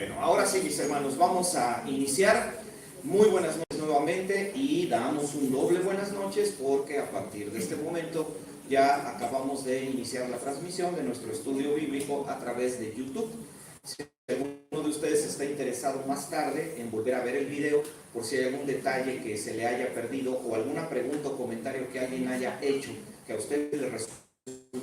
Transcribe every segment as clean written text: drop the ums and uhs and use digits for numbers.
Bueno, ahora sí, mis hermanos, vamos a iniciar. Muy buenas noches nuevamente y damos un doble buenas noches porque a partir de este momento ya acabamos de iniciar la transmisión de nuestro estudio bíblico a través de YouTube. Si alguno de ustedes está interesado más tarde en volver a ver el video, por si hay algún detalle que se le haya perdido o alguna pregunta o comentario que alguien haya hecho que a usted le resulte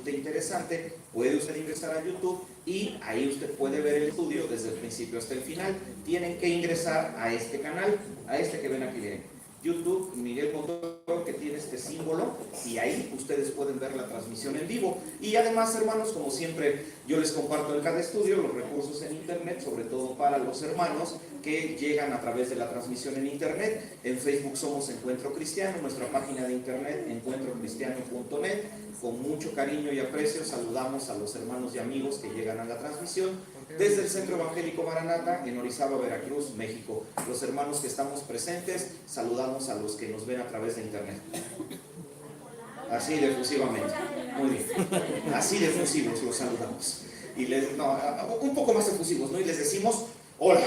interesante, puede usted ingresar a YouTube y ahí usted puede ver el estudio desde el principio hasta el final. Tienen que ingresar a este canal, a este que ven aquí, miren, YouTube Miguel Montoro, que tiene este símbolo, y ahí ustedes pueden ver la transmisión en vivo. Y además, hermanos, como siempre, yo les comparto en cada estudio los recursos en internet, sobre todo para los hermanos que llegan a través de la transmisión en internet. En Facebook somos Encuentro Cristiano, nuestra página de internet encuentrocristiano.net. Con mucho cariño y aprecio saludamos a los hermanos y amigos que llegan a la transmisión desde el Centro Evangélico Maranata en Orizaba, Veracruz, México. Los hermanos que estamos presentes, saludamos a los que nos ven a través de internet. Así de efusivamente. Muy bien. Así de efusivos los saludamos. Y un poco más efusivos, ¿no? Y les decimos hola,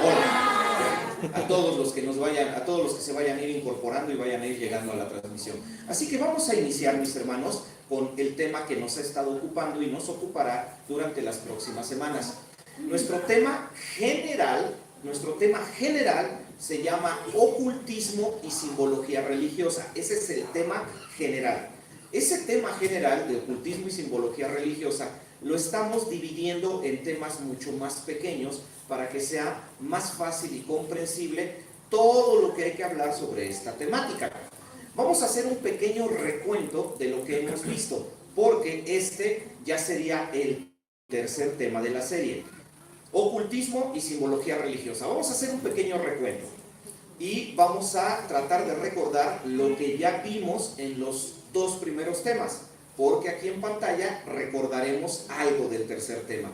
hola. A todos los que a todos los que se vayan a ir incorporando y vayan a ir llegando a la transmisión. Así que vamos a iniciar, mis hermanos, con el tema que nos ha estado ocupando y nos ocupará durante las próximas semanas. Nuestro tema general se llama ocultismo y simbología religiosa. Ese es el tema general. Ese tema general de ocultismo y simbología religiosa lo estamos dividiendo en temas mucho más pequeños para que sea más fácil y comprensible todo lo que hay que hablar sobre esta temática. Vamos a hacer un pequeño recuento de lo que hemos visto, porque este ya sería el tercer tema de la serie. Ocultismo y simbología religiosa. Vamos a hacer un pequeño recuento y vamos a tratar de recordar lo que ya vimos en los dos primeros temas, porque aquí en pantalla recordaremos algo del tercer tema.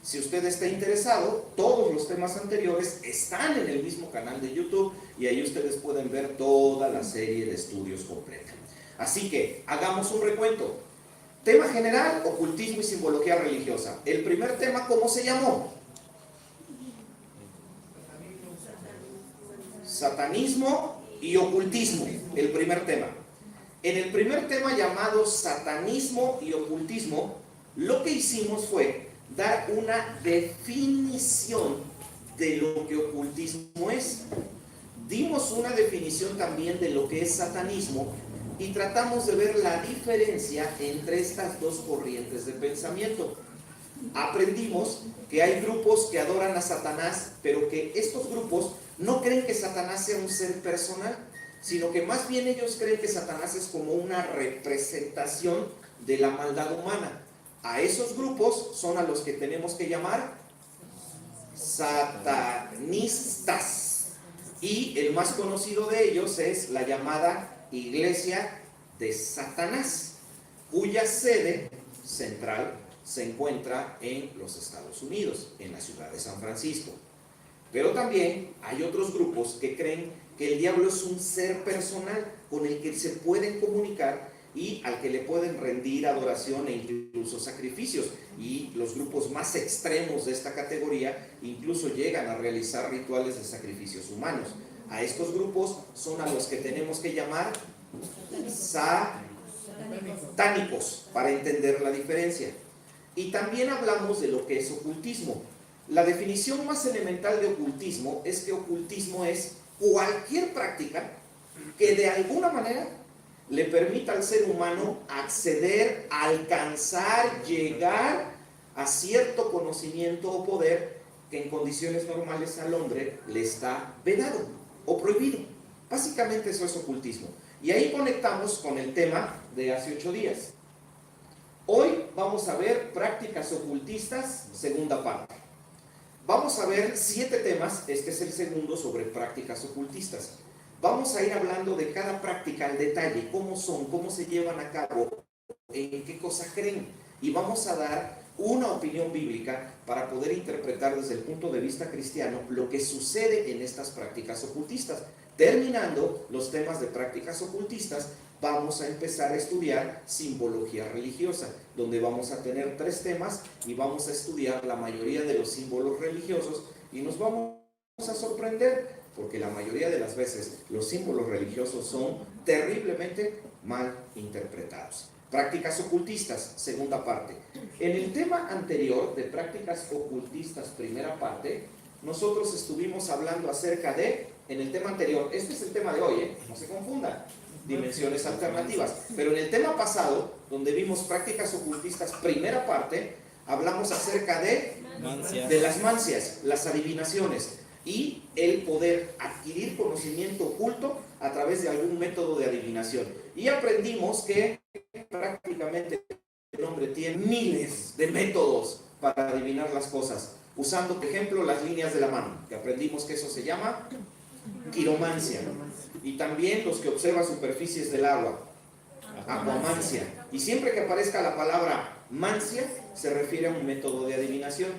Si usted está interesado, todos los temas anteriores están en el mismo canal de YouTube y ahí ustedes pueden ver toda la serie de estudios completa. Así que hagamos un recuento. Tema general, ocultismo y simbología religiosa. El primer tema, ¿cómo se llamó? Satanismo y ocultismo, el primer tema. En el primer tema llamado satanismo y ocultismo, lo que hicimos fue dar una definición de lo que ocultismo es. Dimos una definición también de lo que es satanismo y tratamos de ver la diferencia entre estas dos corrientes de pensamiento. Aprendimos que hay grupos que adoran a Satanás, pero que estos grupos no creen que Satanás sea un ser personal, sino que más bien ellos creen que Satanás es como una representación de la maldad humana. A esos grupos son a los que tenemos que llamar satanistas. Y el más conocido de ellos es la llamada Iglesia de Satanás, cuya sede central se encuentra en los Estados Unidos, en la ciudad de San Francisco. Pero también hay otros grupos que creen que el diablo es un ser personal con el que se pueden comunicar y al que le pueden rendir adoración e incluso sacrificios. Y los grupos más extremos de esta categoría incluso llegan a realizar rituales de sacrificios humanos. A estos grupos son a los que tenemos que llamar satánicos, para entender la diferencia. Y también hablamos de lo que es ocultismo. La definición más elemental de ocultismo es que ocultismo es cualquier práctica que de alguna manera le permita al ser humano acceder, alcanzar, llegar a cierto conocimiento o poder que en condiciones normales al hombre le está vedado o prohibido. Básicamente eso es ocultismo. Y ahí conectamos con el tema de hace 8 días. Hoy vamos a ver prácticas ocultistas, segunda parte. Vamos a ver 7 temas, este es el segundo, sobre prácticas ocultistas. Vamos a ir hablando de cada práctica al detalle, cómo son, cómo se llevan a cabo, en qué cosa creen. Y vamos a dar una opinión bíblica para poder interpretar desde el punto de vista cristiano lo que sucede en estas prácticas ocultistas. Terminando los temas de prácticas ocultistas, vamos a empezar a estudiar simbología religiosa, donde vamos a tener 3 temas y vamos a estudiar la mayoría de los símbolos religiosos y nos vamos a sorprender, porque la mayoría de las veces los símbolos religiosos son terriblemente mal interpretados. Prácticas ocultistas, segunda parte. En el tema anterior de prácticas ocultistas, primera parte, nosotros estuvimos hablando acerca de, en el tema anterior, este es el tema de hoy, no se confundan, dimensiones alternativas, pero en el tema pasado, donde vimos prácticas ocultistas, primera parte, hablamos acerca de las mancias, las adivinaciones y el poder adquirir conocimiento oculto a través de algún método de adivinación. Y aprendimos que prácticamente el hombre tiene miles de métodos para adivinar las cosas, usando, por ejemplo, las líneas de la mano, que aprendimos que eso se llama quiromancia, y también los que observan superficies del agua, aquamancia, y siempre que aparezca la palabra mancia, se refiere a un método de adivinación.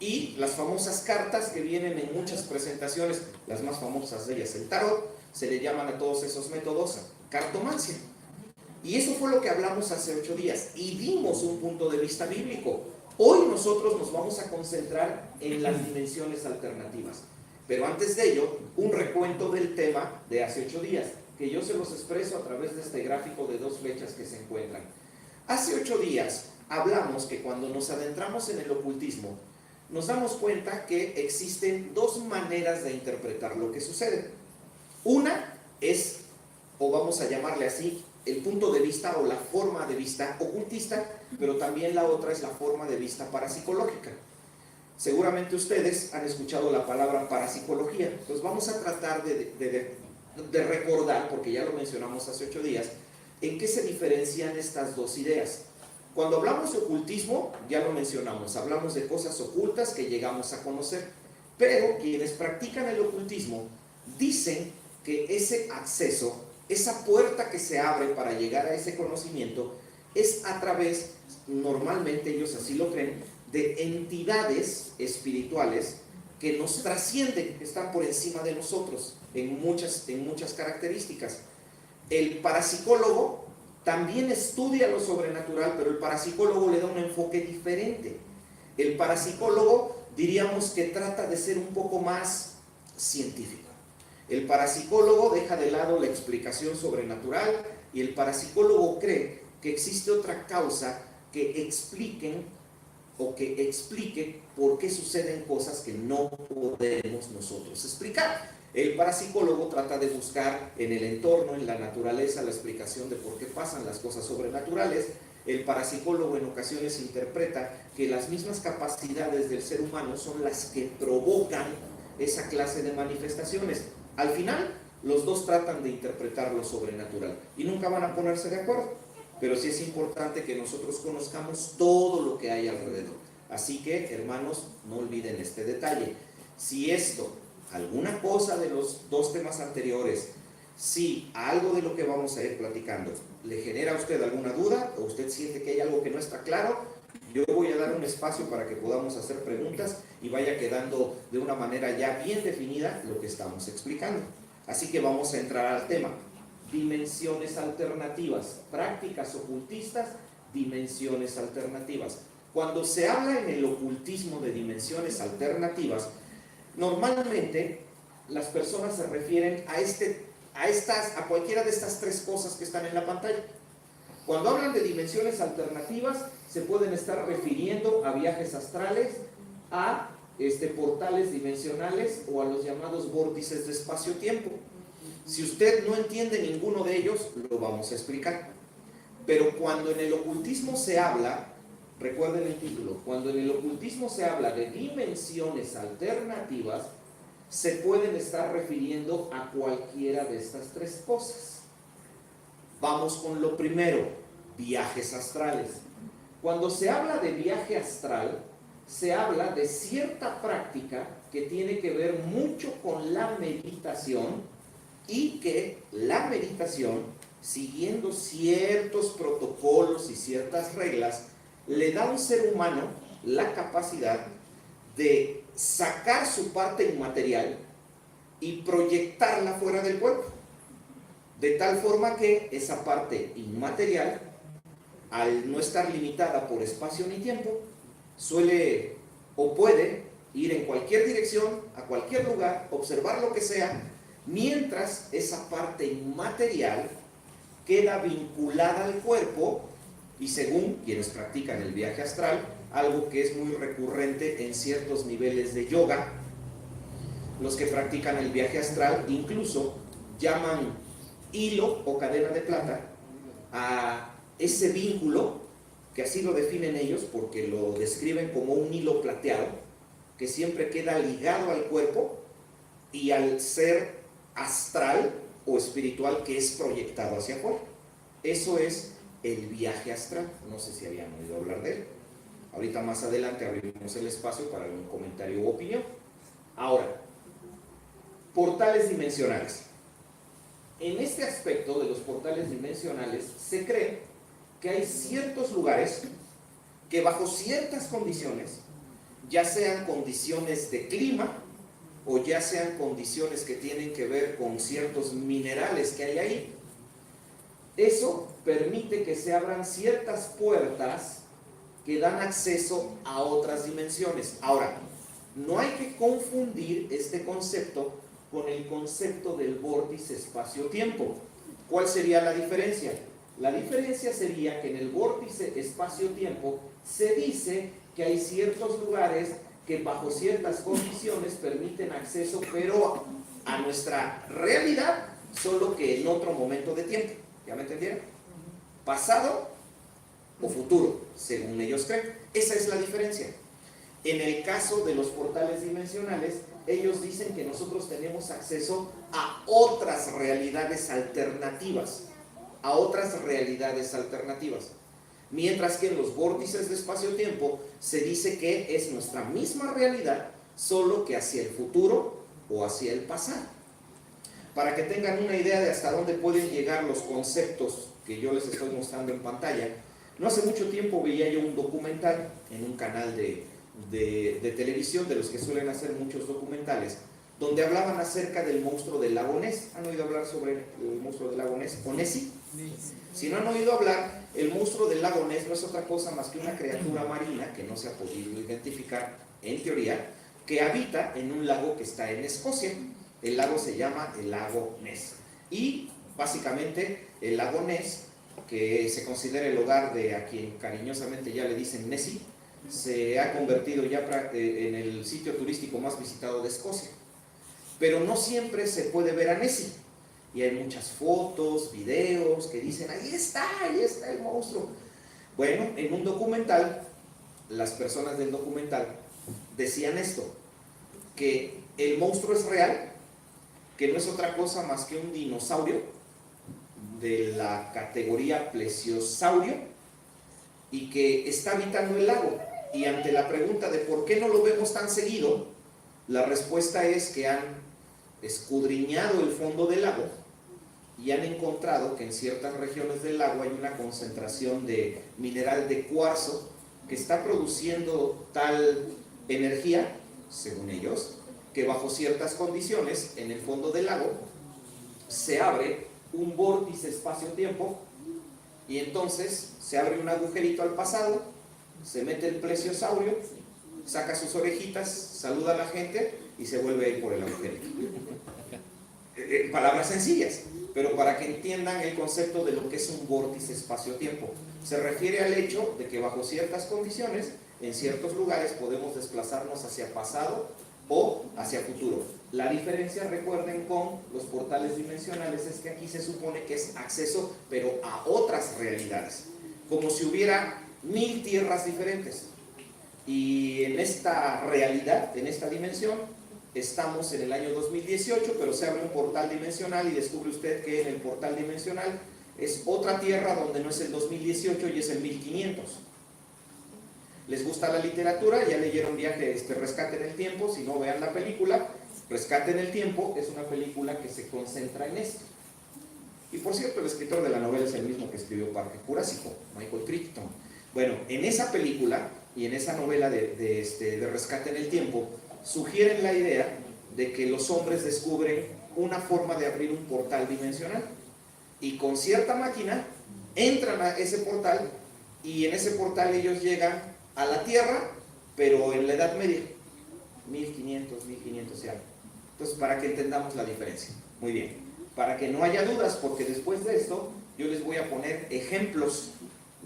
Y las famosas cartas que vienen en muchas presentaciones, las más famosas de ellas, el tarot, se le llaman a todos esos métodos cartomancia. Y eso fue lo que hablamos hace 8 días, y dimos un punto de vista bíblico. Hoy nosotros nos vamos a concentrar en las dimensiones alternativas. Pero antes de ello, un recuento del tema de hace 8 días, que yo se los expreso a través de este gráfico de 2 flechas que se encuentran. Hace 8 días hablamos que cuando nos adentramos en el ocultismo, nos damos cuenta que existen 2 maneras de interpretar lo que sucede. Una es, o vamos a llamarle así, el punto de vista o la forma de vista ocultista, pero también la otra es la forma de vista parapsicológica. Seguramente ustedes han escuchado la palabra parapsicología, entonces vamos a tratar de recordar, porque ya lo mencionamos hace 8 días, en qué se diferencian estas 2 ideas. Cuando hablamos de ocultismo, ya lo mencionamos, hablamos de cosas ocultas que llegamos a conocer, pero quienes practican el ocultismo dicen que ese acceso, esa puerta que se abre para llegar a ese conocimiento, es a través, normalmente ellos así lo creen, de entidades espirituales que nos trascienden, que están por encima de nosotros en muchas características. El parapsicólogo también estudia lo sobrenatural, pero el parapsicólogo le da un enfoque diferente. El parapsicólogo, diríamos que trata de ser un poco más científico. El parapsicólogo deja de lado la explicación sobrenatural y el parapsicólogo cree que existe otra causa que explique por qué suceden cosas que no podemos nosotros explicar. El parapsicólogo trata de buscar en el entorno, en la naturaleza, la explicación de por qué pasan las cosas sobrenaturales. El parapsicólogo en ocasiones interpreta que las mismas capacidades del ser humano son las que provocan esa clase de manifestaciones. Al final, los 2 tratan de interpretar lo sobrenatural y nunca van a ponerse de acuerdo, pero sí es importante que nosotros conozcamos todo lo que hay alrededor. Así que, hermanos, no olviden este detalle. Si esto, alguna cosa de los 2 temas anteriores, si algo de lo que vamos a ir platicando le genera a usted alguna duda o usted siente que hay algo que no está claro, yo voy a dar un espacio para que podamos hacer preguntas y vaya quedando de una manera ya bien definida lo que estamos explicando. Así que vamos a entrar al tema. Dimensiones alternativas, prácticas ocultistas, dimensiones alternativas. Cuando se habla en el ocultismo de dimensiones alternativas, normalmente las personas se refieren a cualquiera de estas 3 cosas que están en la pantalla. Cuando hablan de dimensiones alternativas, se pueden estar refiriendo a viajes astrales, a portales dimensionales o a los llamados vórtices de espacio-tiempo. Si usted no entiende ninguno de ellos, lo vamos a explicar. Pero cuando en el ocultismo se habla, recuerden el título, cuando en el ocultismo se habla de dimensiones alternativas, se pueden estar refiriendo a cualquiera de estas 3 cosas. Vamos con lo primero, viajes astrales. Cuando se habla de viaje astral, se habla de cierta práctica que tiene que ver mucho con la meditación y que la meditación, siguiendo ciertos protocolos y ciertas reglas, le da a un ser humano la capacidad de sacar su parte inmaterial y proyectarla fuera del cuerpo, de tal forma que esa parte inmaterial, al no estar limitada por espacio ni tiempo, suele o puede ir en cualquier dirección, a cualquier lugar, observar lo que sea, mientras esa parte inmaterial queda vinculada al cuerpo y, según quienes practican el viaje astral, algo que es muy recurrente en ciertos niveles de yoga, los que practican el viaje astral incluso llaman hilo o cadena de plata a ese vínculo, que así lo definen ellos porque lo describen como un hilo plateado que siempre queda ligado al cuerpo y al ser astral o espiritual que es proyectado hacia afuera. Eso es el viaje astral. No sé si habían oído hablar de él. Ahorita más adelante abrimos el espacio para algún comentario u opinión. Ahora, portales dimensionales. En este aspecto de los portales dimensionales se cree que hay ciertos lugares que bajo ciertas condiciones, ya sean condiciones de clima o ya sean condiciones que tienen que ver con ciertos minerales que hay ahí, eso permite que se abran ciertas puertas que dan acceso a otras dimensiones. Ahora, no hay que confundir este concepto con el concepto del vórtice espacio-tiempo. ¿Cuál sería la diferencia? La diferencia sería que en el vórtice espacio-tiempo se dice que hay ciertos lugares que bajo ciertas condiciones permiten acceso, pero a nuestra realidad, solo que en otro momento de tiempo. ¿Ya me entendieron? Pasado o futuro, según ellos creen. Esa es la diferencia. En el caso de los portales dimensionales, ellos dicen que nosotros tenemos acceso a otras realidades alternativas, mientras que en los vórtices de espacio-tiempo se dice que es nuestra misma realidad, solo que hacia el futuro o hacia el pasado. Para que tengan una idea de hasta dónde pueden llegar los conceptos que yo les estoy mostrando en pantalla, no hace mucho tiempo veía yo un documental en un canal de televisión, de los que suelen hacer muchos documentales, donde hablaban acerca del monstruo del lago Ness. ¿Han oído hablar sobre el monstruo del lago Ness? ¿O Nessie? Si no han oído hablar, el monstruo del lago Ness no es otra cosa más que una criatura marina que no se ha podido identificar, en teoría, que habita en un lago que está en Escocia. El lago se llama el lago Ness. Y básicamente el lago Ness, que se considera el hogar de a quien cariñosamente ya le dicen Nessie, se ha convertido ya en el sitio turístico más visitado de Escocia. Pero no siempre se puede ver a Nessie. Y hay muchas fotos, videos que dicen, ahí está el monstruo. Bueno, en un documental, las personas del documental decían esto, que el monstruo es real, que no es otra cosa más que un dinosaurio de la categoría plesiosaurio y que está habitando el lago. Y ante la pregunta de por qué no lo vemos tan seguido, la respuesta es que han escudriñado el fondo del lago y han encontrado que en ciertas regiones del lago hay una concentración de mineral de cuarzo que está produciendo tal energía, según ellos, que bajo ciertas condiciones en el fondo del lago se abre un vórtice espacio-tiempo y entonces se abre un agujerito al pasado, se mete el plesiosaurio, saca sus orejitas, saluda a la gente y se vuelve a ir por el agujerito. Palabras sencillas, pero para que entiendan el concepto de lo que es un vórtice espacio-tiempo. Se refiere al hecho de que bajo ciertas condiciones, en ciertos lugares podemos desplazarnos hacia pasado o hacia futuro. La diferencia, recuerden, con los portales dimensionales es que aquí se supone que es acceso, pero a otras realidades, como si hubiera 1000 tierras diferentes. Y en esta realidad, en esta dimensión, estamos en el año 2018, pero se abre un portal dimensional y descubre usted que en el portal dimensional es otra tierra donde no es el 2018 y es el 1500. ¿Les gusta la literatura? ¿Ya leyeron Rescate en el Tiempo? Si no, vean la película. Rescate en el Tiempo es una película que se concentra en esto. Y por cierto, el escritor de la novela es el mismo que escribió Parque Jurásico, Michael Crichton. Bueno, en esa película y en esa novela de Rescate en el Tiempo, sugieren la idea de que los hombres descubren una forma de abrir un portal dimensional y con cierta máquina entran a ese portal y en ese portal ellos llegan a la Tierra, pero en la Edad Media. 1500, 1500 y algo. Entonces, para que entendamos la diferencia. Muy bien. Para que no haya dudas, porque después de esto yo les voy a poner ejemplos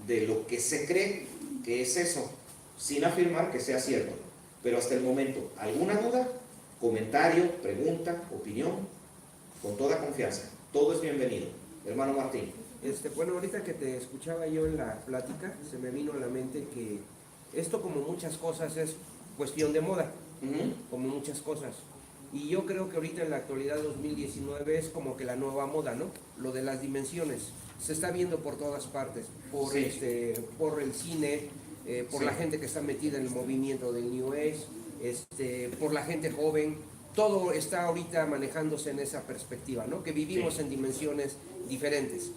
de lo que se cree que es eso, sin afirmar que sea cierto. Pero hasta el momento, ¿alguna duda? Comentario, pregunta, opinión, con toda confianza. Todo es bienvenido. Hermano Martín. Bueno, ahorita que te escuchaba yo en la plática, se me vino a la mente que esto, como muchas cosas, es cuestión de moda, como muchas cosas. Y yo creo que ahorita en la actualidad 2019 es como que la nueva moda, ¿no? Lo de las dimensiones. Se está viendo por todas partes, por, Sí. por el cine, por Sí. la gente que está metida en el movimiento del New Age, por la gente joven. Todo está ahorita manejándose en esa perspectiva, ¿no? Que vivimos en dimensiones diferentes.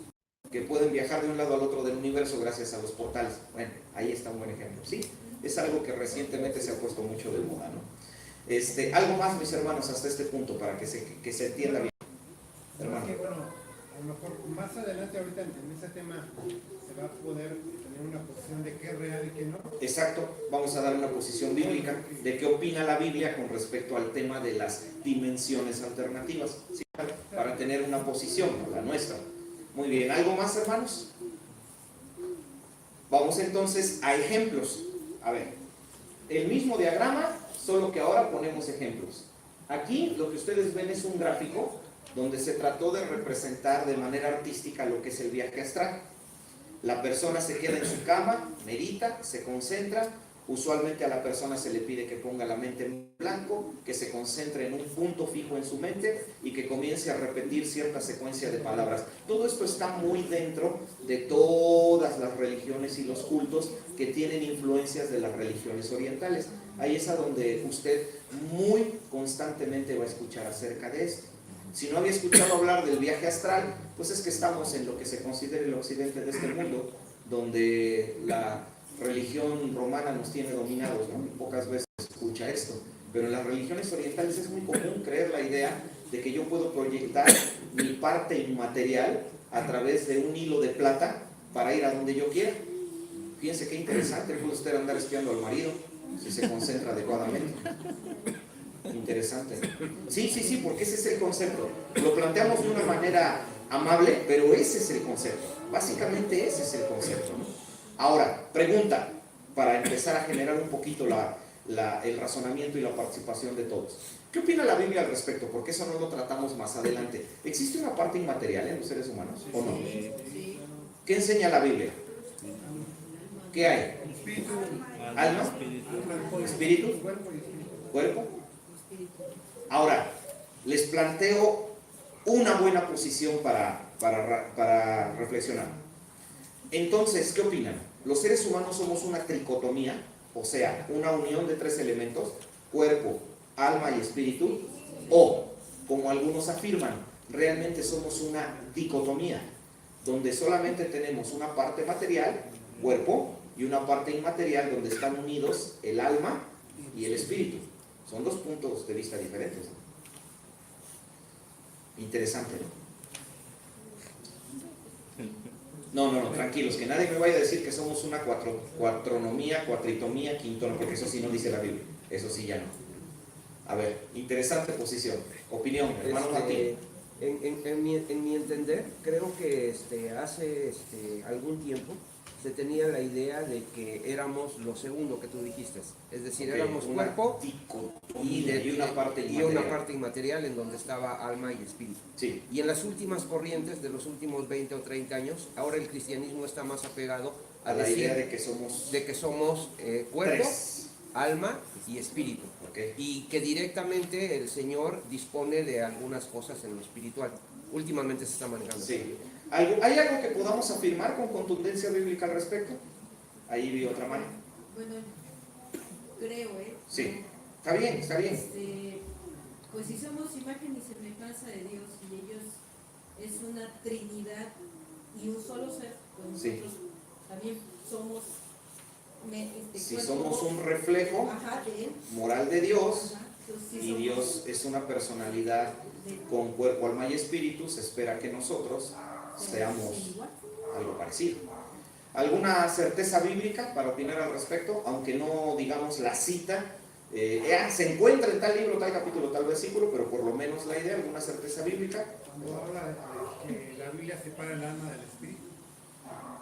Que pueden viajar de un lado al otro del universo gracias a los portales. Bueno, ahí está un buen ejemplo. Sí, es algo que recientemente se ha puesto mucho de moda, ¿no? Algo más, mis hermanos, hasta este punto, para que se entienda bien. Hermano. Bueno, a lo mejor más adelante, ahorita en ese tema, se va a poder tener una posición de qué es real y qué no. Exacto, vamos a dar una posición bíblica de qué opina la Biblia con respecto al tema de las dimensiones alternativas, ¿sí? Para tener una posición, la nuestra. Muy bien, ¿algo más, hermanos? Vamos entonces a ejemplos. A ver, el mismo diagrama, solo que ahora ponemos ejemplos. Aquí lo que ustedes ven es un gráfico donde se trató de representar de manera artística lo que es el viaje astral. La persona se queda en su cama, medita, se concentra. Usualmente a la persona se le pide que ponga la mente en blanco, que se concentre en un punto fijo en su mente y que comience a repetir cierta secuencia de palabras. Todo esto está muy dentro de todas las religiones y los cultos que tienen influencias de las religiones orientales. Ahí es a donde usted muy constantemente va a escuchar acerca de esto. Si no había escuchado hablar del viaje astral, pues es que estamos en lo que se considera el occidente de este mundo, donde la religión romana nos tiene dominados, ¿no? Y pocas veces se escucha esto. Pero en las religiones orientales es muy común creer la idea de que yo puedo proyectar mi parte inmaterial a través de un hilo de plata para ir a donde yo quiera. Fíjense qué interesante, puede usted andar espiando al marido si se concentra adecuadamente. Interesante. Sí, porque ese es el concepto. Lo planteamos de una manera amable, pero ese es el concepto. Básicamente ese es el concepto, ¿no? Ahora, pregunta, para empezar a generar un poquito el razonamiento y la participación de todos. ¿Qué opina la Biblia al respecto? Porque eso no lo tratamos más adelante. ¿Existe una parte inmaterial en los seres humanos o no? ¿Qué enseña la Biblia? ¿Qué hay? ¿Alma? ¿Espíritu? ¿Cuerpo? Ahora, les planteo una buena posición para reflexionar. Entonces, ¿qué opinan? ¿Los seres humanos somos una tricotomía? O sea, una unión de tres elementos, cuerpo, alma y espíritu. O, como algunos afirman, realmente somos una dicotomía, donde solamente tenemos una parte material, cuerpo, y una parte inmaterial donde están unidos el alma y el espíritu. Son dos puntos de vista diferentes. Interesante, ¿no? No, tranquilos, que nadie me vaya a decir que somos una cuatronomía, cuatritomía, quintonomía, porque eso sí no dice la Biblia. Eso sí ya no. A ver, interesante posición. Opinión, hermano Martín. En mi entender, creo que hace algún tiempo se tenía la idea de que éramos lo segundo que tú dijiste, es decir, éramos cuerpo y una parte inmaterial en donde estaba alma y espíritu. Sí. Y en las últimas corrientes de los últimos 20 o 30 años, ahora el cristianismo está más apegado a la idea de que somos cuerpo, tres. Alma y espíritu. Okay. Y que directamente el Señor dispone de algunas cosas en lo espiritual. Últimamente se está manejando. Sí. ¿Hay algo que podamos afirmar con contundencia bíblica al respecto? Ahí vi otra mano. Bueno, creo, Sí, está bien. Pues si somos imagen y semejanza de Dios y ellos es una trinidad y un solo ser, pues nosotros también somos si somos un reflejo moral de Dios, y Dios es una personalidad con cuerpo, alma y espíritu, se espera que nosotros seamos algo parecido. ¿Alguna certeza bíblica para opinar al respecto? Aunque no digamos la cita Se encuentra en tal libro, tal capítulo, tal versículo, pero por lo menos la idea, alguna certeza bíblica. Cuando habla de que la Biblia separa el alma del espíritu.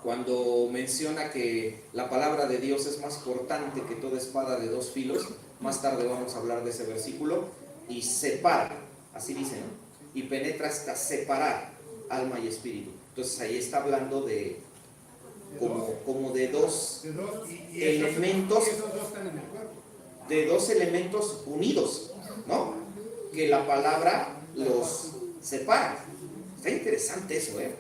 Cuando menciona que la palabra de Dios es más cortante que toda espada de dos filos, más tarde vamos a hablar de ese versículo, y separa, así dice, ¿no? Y penetra hasta separar alma y espíritu. Entonces ahí está hablando de como de dos elementos, esos dos están en el cuerpo. de dos elementos unidos, ¿no? Que la palabra los separa. Está interesante eso, ¿eh?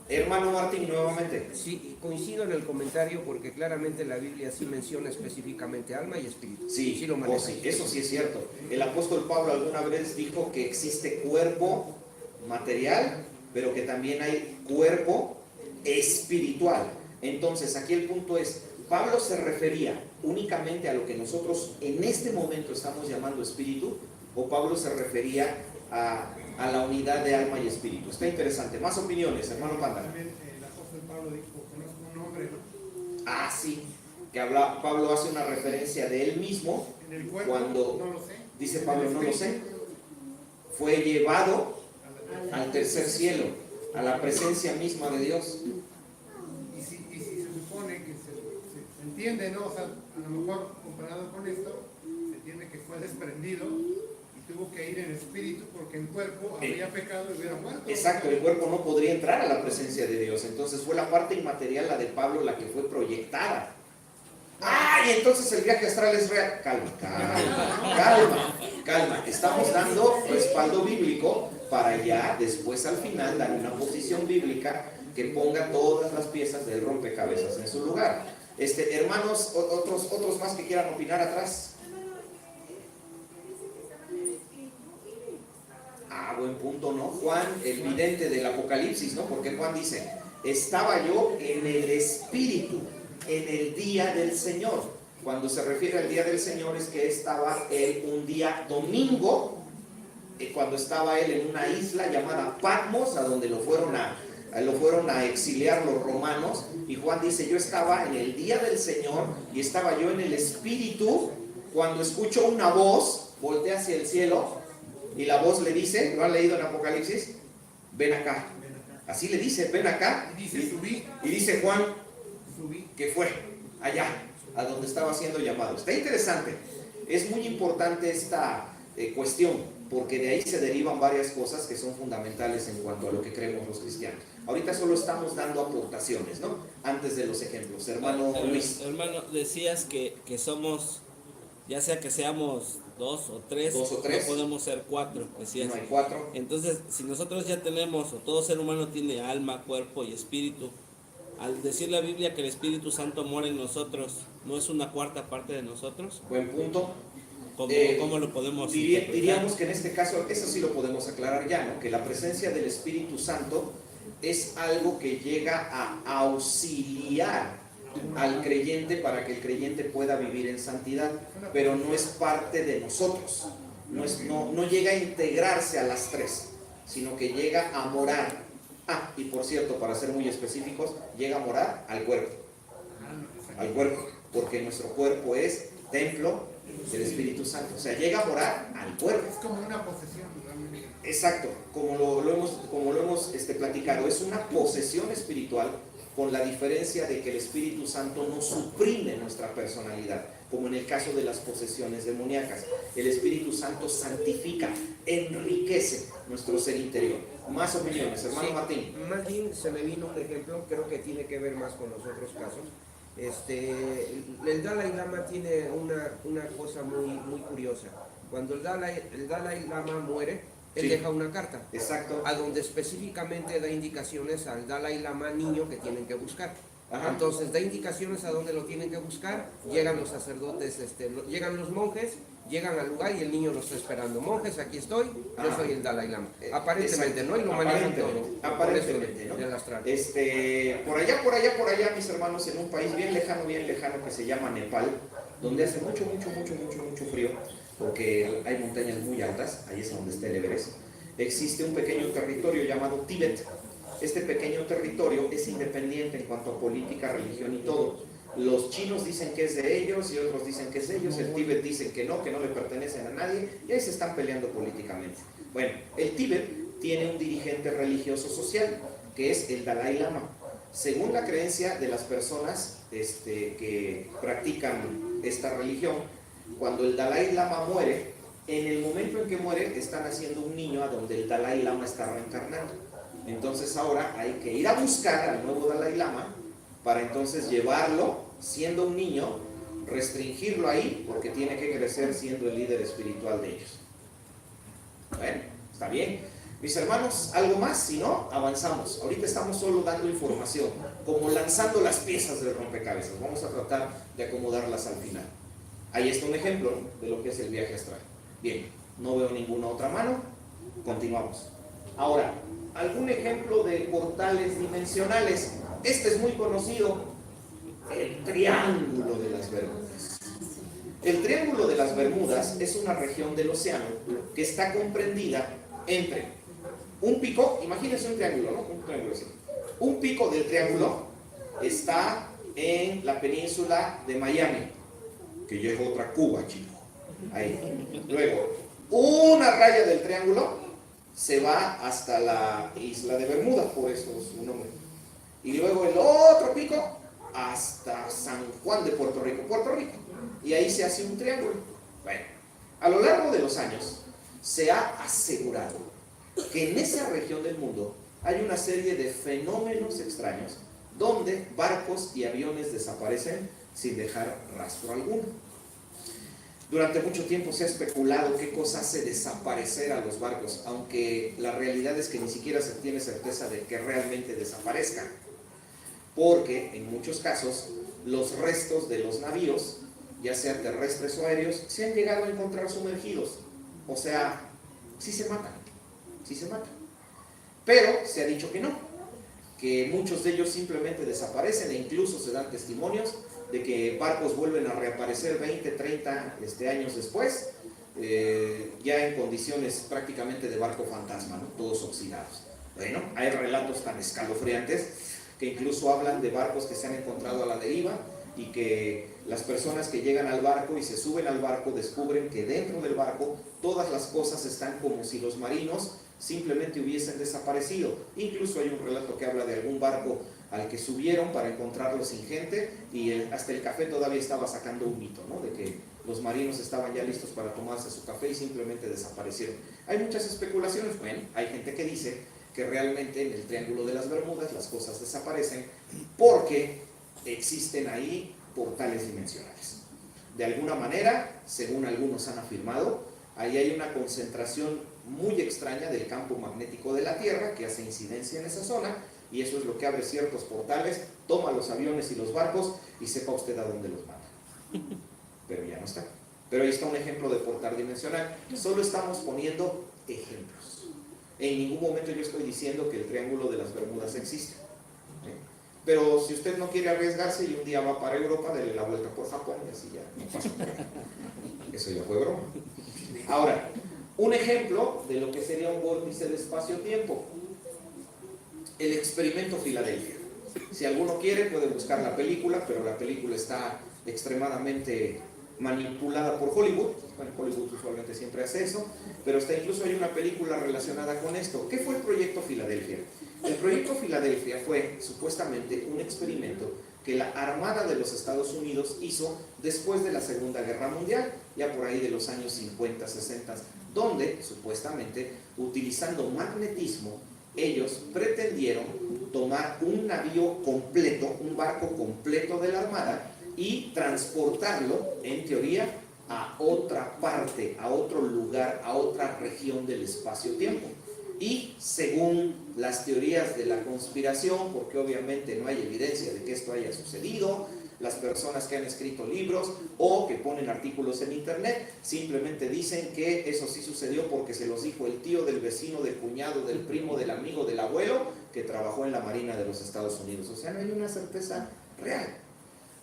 Hermano Martín, nuevamente. Sí, coincido en el comentario porque claramente la Biblia sí menciona específicamente alma y espíritu. Sí, lo maneja. sí, eso sí es cierto. El apóstol Pablo alguna vez dijo que existe cuerpo material, pero que también hay cuerpo espiritual. Entonces, aquí el punto es, Pablo se refería únicamente a lo que nosotros en este momento estamos llamando espíritu, o Pablo se refería a la unidad de alma y espíritu. Está interesante. Más opiniones, hermano Panda. También el apóstol Pablo dijo, conozco un hombre, ¿no? Ah, sí, que Pablo hace una referencia de él mismo En el cuerpo, cuando no lo sé. dice Pablo, no lo sé, fue llevado al tercer cielo, a la presencia misma de Dios. Y si se supone que se entiende, ¿no? O sea, a lo mejor comparado con esto, se entiende que fue desprendido y tuvo que ir en espíritu porque en cuerpo habría pecado y hubiera muerto. Exacto, el cuerpo no podría entrar a la presencia de Dios. Entonces fue la parte inmaterial, la de Pablo, la que fue proyectada. ¡Ah! Y entonces el viaje astral es real. Calma. Estamos dando respaldo bíblico para ya después al final dar una posición bíblica que ponga todas las piezas del rompecabezas en su lugar. Hermanos, otros más que quieran opinar atrás. Ah, buen punto, ¿no? Juan, el vidente del Apocalipsis, ¿no? Porque Juan dice, estaba yo en el Espíritu, en el día del Señor. Cuando se refiere al día del Señor es que estaba él un día domingo, cuando estaba él en una isla llamada Patmos, a donde lo fueron a exiliar los romanos. Y Juan dice, yo estaba en el día del Señor y estaba yo en el Espíritu, cuando escucho una voz, voltea hacia el cielo, y la voz le dice, ¿lo han leído en Apocalipsis? Ven acá. Así le dice, ven acá. Y dice, subí. Y dice Juan, Subí. que fue allá, a donde estaba siendo llamado. Está interesante. Es muy importante esta cuestión, porque de ahí se derivan varias cosas que son fundamentales en cuanto a lo que creemos los cristianos. Ahorita solo estamos dando aportaciones, ¿no? Antes de los ejemplos. Hermano Luis. Hermano, decías que somos, ya sea que seamos dos o tres, no podemos ser cuatro, decías. No hay cuatro. Entonces, si nosotros ya tenemos, o todo ser humano tiene alma, cuerpo y espíritu, al decir la Biblia que el Espíritu Santo mora en nosotros, ¿no es una cuarta parte de nosotros? Buen punto. ¿Cómo lo podemos diríamos que en este caso, eso sí lo podemos aclarar ya, ¿no? Que la presencia del Espíritu Santo es algo que llega a auxiliar al creyente para que el creyente pueda vivir en santidad, pero no es parte de nosotros, no llega a integrarse a las tres, sino que llega a morar. Y por cierto, para ser muy específicos, llega a morar al cuerpo, porque nuestro cuerpo es templo del Espíritu Santo, o sea, llega a morar al cuerpo. Es como una posesión, realmente. Exacto, como lo hemos platicado, es una posesión espiritual, con la diferencia de que el Espíritu Santo no suprime nuestra personalidad, como en el caso de las posesiones demoníacas. El Espíritu Santo santifica, enriquece nuestro ser interior. Más opiniones, hermano Martín. Más bien se me vino un ejemplo, creo que tiene que ver más con los otros casos. El Dalai Lama tiene una cosa muy curiosa. Cuando el Dalai Lama muere, él deja una carta. Exacto. A donde específicamente da indicaciones al Dalai Lama niño que tienen que buscar. Ajá. Entonces da indicaciones a dónde lo tienen que buscar, llegan los sacerdotes, llegan los monjes, llegan al lugar y el niño lo está esperando. Monjes, aquí estoy, yo soy el Dalai Lama. Aparentemente, exacto. ¿no? Y lo manejan todo. Aparentemente, ¿no? Del astral. Por allá, mis hermanos, en un país bien lejano que se llama Nepal, donde hace mucho frío, porque hay montañas muy altas, ahí es donde está el Everest. Existe un pequeño territorio llamado Tíbet. Este pequeño territorio es independiente en cuanto a política, religión y todo, Los chinos dicen que es de ellos y otros dicen que es de ellos, el Tíbet dicen que no le pertenecen a nadie y ahí se están peleando políticamente. Bueno, el Tíbet tiene un dirigente religioso social que es el Dalai Lama. Según la creencia de las personas que practican esta religión, cuando el Dalai Lama muere, en el momento en que muere están haciendo un niño a donde el Dalai Lama está reencarnando. Entonces ahora hay que ir a buscar al nuevo Dalai Lama para entonces llevarlo siendo un niño, restringirlo ahí porque tiene que crecer siendo el líder espiritual de ellos. Bueno, está bien. Mis hermanos, ¿algo más? Si no, avanzamos. Ahorita estamos solo dando información, como lanzando las piezas del rompecabezas. Vamos a tratar de acomodarlas al final. Ahí está un ejemplo, ¿no?, de lo que es el viaje astral. Bien, no veo ninguna otra mano. Continuamos. Ahora, algún ejemplo de portales dimensionales. Este es muy conocido, el Triángulo de las Bermudas. El Triángulo de las Bermudas es una región del océano que está comprendida entre un pico, imagínense un triángulo, ¿no? Un triángulo así. Un pico del triángulo está en la península de Miami, que ya es otra Cuba, chico. Ahí. Luego, una raya del triángulo se va hasta la isla de Bermuda, por eso es su nombre. Y luego el otro pico hasta San Juan de Puerto Rico, y ahí se hace un triángulo. Bueno, a lo largo de los años se ha asegurado que en esa región del mundo hay una serie de fenómenos extraños donde barcos y aviones desaparecen sin dejar rastro alguno. Durante mucho tiempo se ha especulado qué cosa hace desaparecer a los barcos, aunque la realidad es que ni siquiera se tiene certeza de que realmente desaparezcan, porque en muchos casos los restos de los navíos, ya sean terrestres o aéreos, se han llegado a encontrar sumergidos. O sea, sí se matan. Pero se ha dicho que no, que muchos de ellos simplemente desaparecen e incluso se dan testimonios de que barcos vuelven a reaparecer 20, 30 años después, ya en condiciones prácticamente de barco fantasma, ¿no?, todos oxidados. Bueno, hay relatos tan escalofriantes que incluso hablan de barcos que se han encontrado a la deriva y que las personas que llegan al barco y se suben al barco descubren que dentro del barco todas las cosas están como si los marinos simplemente hubiesen desaparecido. Incluso hay un relato que habla de algún barco al que subieron para encontrarlo sin gente y hasta el café todavía estaba sacando un mito, ¿no?, de que los marinos estaban ya listos para tomarse su café y simplemente desaparecieron. Hay muchas especulaciones. Bueno, hay gente que dice que realmente en el Triángulo de las Bermudas las cosas desaparecen porque existen ahí portales dimensionales. De alguna manera, según algunos han afirmado, ahí hay una concentración muy extraña del campo magnético de la Tierra que hace incidencia en esa zona y eso es lo que abre ciertos portales, toma los aviones y los barcos y sepa usted a dónde los manda. Pero ya no está. Pero ahí está un ejemplo de portal dimensional. Solo estamos poniendo ejemplos. En ningún momento yo estoy diciendo que el Triángulo de las Bermudas existe. Pero si usted no quiere arriesgarse y un día va para Europa, dele la vuelta por Japón y así ya no pasa por ahí. Eso ya fue broma. Ahora, un ejemplo de lo que sería un vórtice de espacio-tiempo. El experimento Filadelfia. Si alguno quiere puede buscar la película, pero la película está extremadamente manipulada por Hollywood. Bueno, Hollywood usualmente siempre hace eso, pero hasta incluso hay una película relacionada con esto. ¿Qué fue el proyecto Filadelfia? El proyecto Filadelfia fue supuestamente un experimento que la Armada de los Estados Unidos hizo después de la Segunda Guerra Mundial, ya por ahí de los años 50, 60, donde supuestamente utilizando magnetismo ellos pretendieron tomar un navío completo, un barco completo de la Armada y transportarlo, en teoría, a otra parte, a otro lugar, a otra región del espacio-tiempo. Y según las teorías de la conspiración, porque obviamente no hay evidencia de que esto haya sucedido, las personas que han escrito libros o que ponen artículos en internet simplemente dicen que eso sí sucedió porque se los dijo el tío del vecino, del cuñado, del primo, del amigo, del abuelo que trabajó en la Marina de los Estados Unidos. O sea, no hay una certeza real.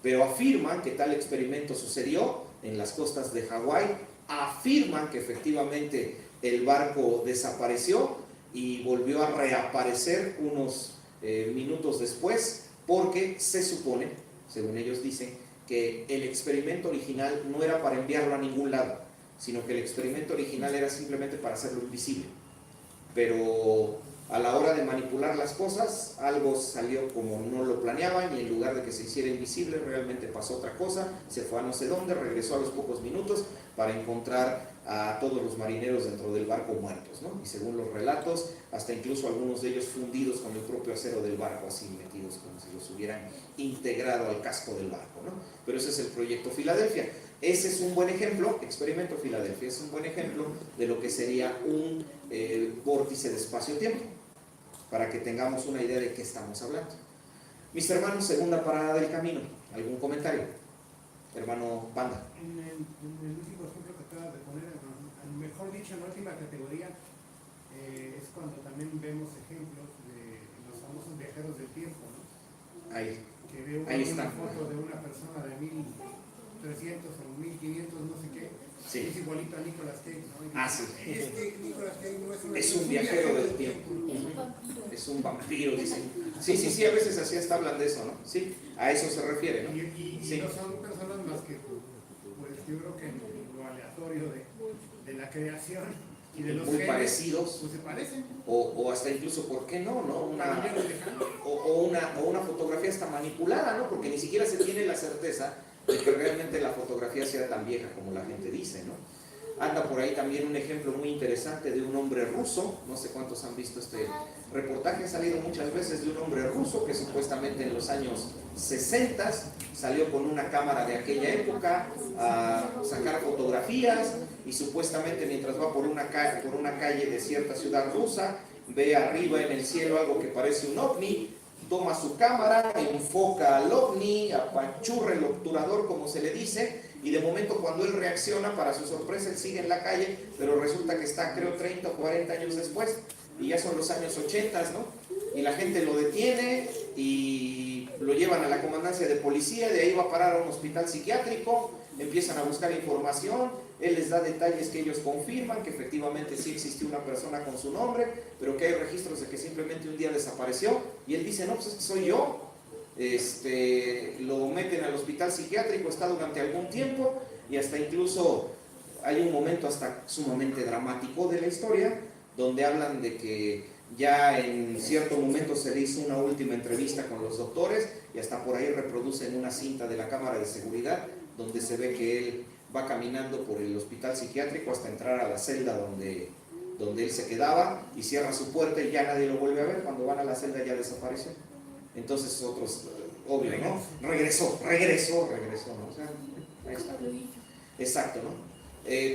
Pero afirman que tal experimento sucedió en las costas de Hawái, afirman que efectivamente el barco desapareció y volvió a reaparecer unos minutos después porque se supone según ellos dicen, que el experimento original no era para enviarlo a ningún lado, sino que el experimento original era simplemente para hacerlo invisible. Pero a la hora de manipular las cosas, algo salió como no lo planeaban y en lugar de que se hiciera invisible, realmente pasó otra cosa, se fue a no sé dónde, regresó a los pocos minutos para encontrar a todos los marineros dentro del barco muertos, ¿no? Y según los relatos, hasta incluso algunos de ellos fundidos con el propio acero del barco, así metidos como si los hubieran integrado al casco del barco, ¿no? Pero ese es el proyecto Filadelfia. Ese es un buen ejemplo, experimento Filadelfia, es un buen ejemplo de lo que sería un vórtice de espacio-tiempo, para que tengamos una idea de qué estamos hablando. Mis hermanos, segunda parada del camino, ¿algún comentario? Hermano Panda. En el último ejemplo que acabas de poner, mejor dicho, en la última categoría, es cuando también vemos ejemplos de los famosos viajeros del tiempo, ¿no? Ahí Que veo está. una foto de una persona de 1300 o 1500, no sé qué, Sí. es igualito a Nicolas Cage, ¿no? Sí. Es que Nicolas Cage no es Es un viajero del tiempo. Es un vampiro, dicen. Sí, a veces así hasta hablan de eso, ¿no? Sí, a eso se refiere, ¿no? Y Sí. no son personas más que, pues yo creo que en lo aleatorio de la creación y de los Muy genes, parecidos. pues se parecen. O hasta incluso, ¿por qué no? Una fotografía hasta manipulada, ¿no? Porque ni siquiera se tiene la certeza de que realmente la fotografía sea tan vieja como la gente dice, ¿no? Anda por ahí también un ejemplo muy interesante de un hombre ruso, no sé cuántos han visto este reportaje, ha salido muchas veces de un hombre ruso que supuestamente en los años 60 salió con una cámara de aquella época a sacar fotografías y supuestamente mientras va por una calle de cierta ciudad rusa, ve arriba en el cielo algo que parece un ovni, toma su cámara, enfoca al ovni, apachurra el obturador como se le dice, y de momento cuando él reacciona, para su sorpresa, él sigue en la calle, pero resulta que está, creo, 30 o 40 años después, y ya son los años 80, ¿no? Y la gente lo detiene y lo llevan a la comandancia de policía, de ahí va a parar a un hospital psiquiátrico, empiezan a buscar información, él les da detalles que ellos confirman, que efectivamente sí existió una persona con su nombre, pero que hay registros de que simplemente un día desapareció, y él dice, no, pues es que soy yo. Lo meten al hospital psiquiátrico, está durante algún tiempo, y hasta incluso hay un momento hasta sumamente dramático de la historia, donde hablan de que ya en cierto momento se le hizo una última entrevista con los doctores, y hasta por ahí reproducen una cinta de la cámara de seguridad, donde se ve que él va caminando por el hospital psiquiátrico hasta entrar a la celda donde él se quedaba, y cierra su puerta y ya nadie lo vuelve a ver. Cuando van a la celda ya desapareció. Entonces otros, obvio, ¿no? Regresó, ¿no? O sea, ahí está. Exacto, ¿no?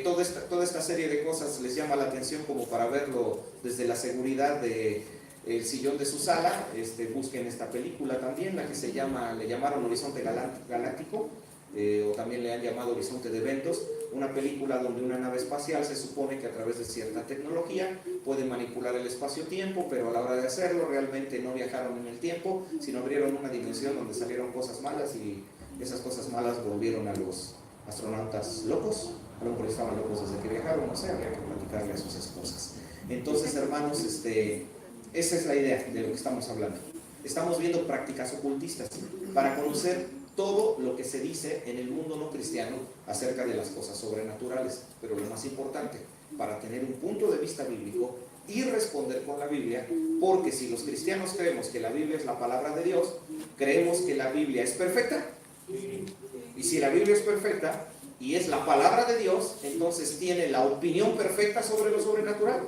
Toda esta serie de cosas les llama la atención como para verlo desde la seguridad de el sillón de su sala. Busquen esta película también, la que le llamaron Horizonte Galáctico, o también le han llamado Horizonte de Eventos, una película donde una nave espacial se supone que a través de cierta tecnología puede manipular el espacio-tiempo, pero a la hora de hacerlo realmente no viajaron en el tiempo, sino abrieron una dimensión donde salieron cosas malas, y esas cosas malas volvieron a los astronautas locos. A lo mejor estaban locos desde que viajaron, no sé, habría que platicarles esas cosas. Entonces, hermanos, esa es la idea de lo que estamos hablando. Estamos viendo prácticas ocultistas para conocer todo lo que se dice en el mundo no cristiano acerca de las cosas sobrenaturales, pero lo más importante, para tener un punto de vista bíblico y responder con la Biblia, porque si los cristianos creemos que la Biblia es la palabra de Dios, creemos que la Biblia es perfecta, y si la Biblia es perfecta y es la palabra de Dios, entonces tiene la opinión perfecta sobre lo sobrenatural.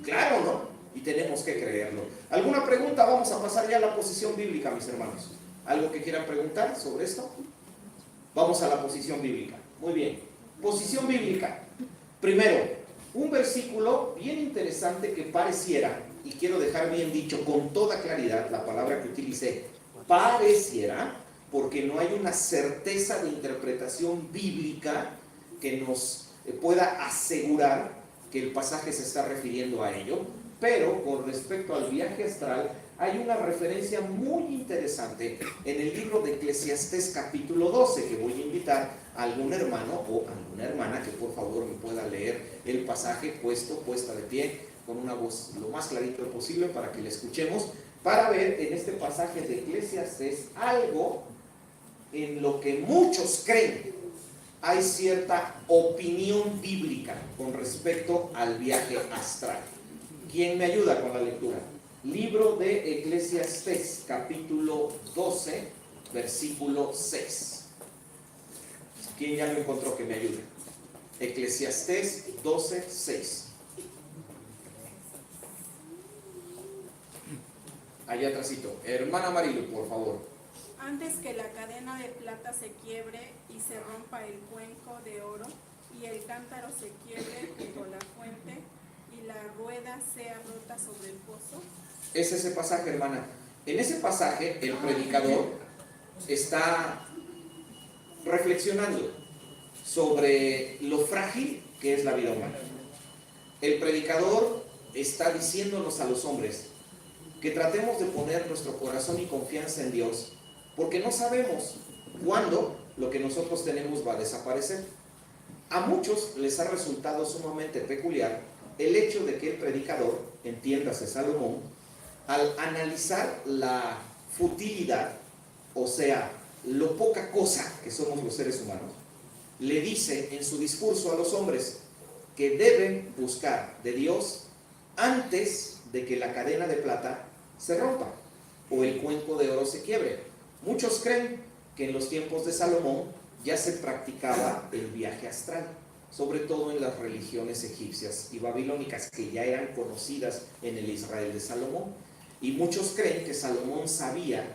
Claro, ¿no? Y tenemos que creerlo. ¿Alguna pregunta? Vamos a pasar ya a la posición bíblica, mis hermanos. ¿Algo que quieran preguntar sobre esto? Vamos a la posición bíblica. Muy bien. Posición bíblica. Primero, un versículo bien interesante que pareciera, y quiero dejar bien dicho con toda claridad la palabra que utilicé, pareciera, porque no hay una certeza de interpretación bíblica que nos pueda asegurar que el pasaje se está refiriendo a ello, pero con respecto al viaje astral hay una referencia muy interesante en el libro de Eclesiastés capítulo 12, que voy a invitar a algún hermano o alguna hermana que por favor me pueda leer el pasaje puesta de pie, con una voz lo más clarito posible para que le escuchemos, para ver en este pasaje de Eclesiastés algo en lo que muchos creen, hay cierta opinión bíblica con respecto al viaje astral. ¿Quién me ayuda con la lectura? Libro de Eclesiastés, capítulo 12, versículo 6. ¿Quién ya lo encontró que me ayude? Eclesiastés 12, 6. Allá atrásito. Hermana Marilu, por favor. Antes que la cadena de plata se quiebre y se rompa el cuenco de oro y el cántaro se quiebre junto a la fuente y la rueda sea rota sobre el pozo. Es ese pasaje, hermana. En ese pasaje el predicador está reflexionando sobre lo frágil que es la vida humana. El predicador está diciéndonos a los hombres que tratemos de poner nuestro corazón y confianza en Dios, porque no sabemos cuándo lo que nosotros tenemos va a desaparecer. A muchos les ha resultado sumamente peculiar el hecho de que el predicador, entiéndase Salomón, al analizar la futilidad, o sea, lo poca cosa que somos los seres humanos, le dice en su discurso a los hombres que deben buscar de Dios antes de que la cadena de plata se rompa o el cuenco de oro se quiebre. Muchos creen que en los tiempos de Salomón ya se practicaba el viaje astral, sobre todo en las religiones egipcias y babilónicas que ya eran conocidas en el Israel de Salomón. Y muchos creen que Salomón sabía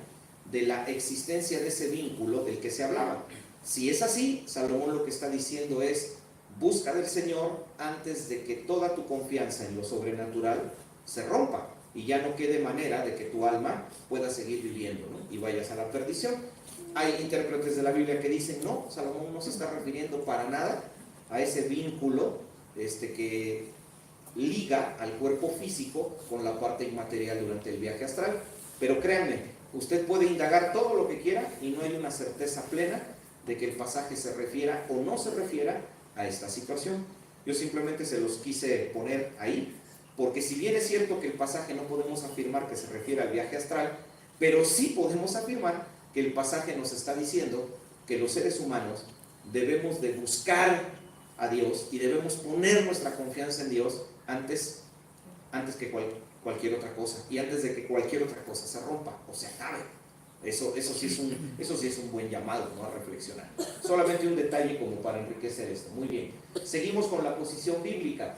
de la existencia de ese vínculo del que se hablaba. Si es así, Salomón lo que está diciendo es: busca del Señor antes de que toda tu confianza en lo sobrenatural se rompa y ya no quede manera de que tu alma pueda seguir viviendo, ¿no? Y vayas a la perdición. Hay intérpretes de la Biblia que dicen: no, Salomón no se está refiriendo para nada a ese vínculo que liga al cuerpo físico con la parte inmaterial durante el viaje astral. Pero créanme, usted puede indagar todo lo que quiera y no hay una certeza plena de que el pasaje se refiera o no se refiera a esta situación. Yo simplemente se los quise poner ahí, porque si bien es cierto que el pasaje no podemos afirmar que se refiere al viaje astral, pero sí podemos afirmar que el pasaje nos está diciendo que los seres humanos debemos de buscar a Dios y debemos poner nuestra confianza en Dios antes que cualquier otra cosa, y antes de que cualquier otra cosa se rompa o se acabe. Eso sí es un buen llamado, ¿no?, a reflexionar. Solamente un detalle como para enriquecer esto. Muy bien, seguimos con la posición bíblica.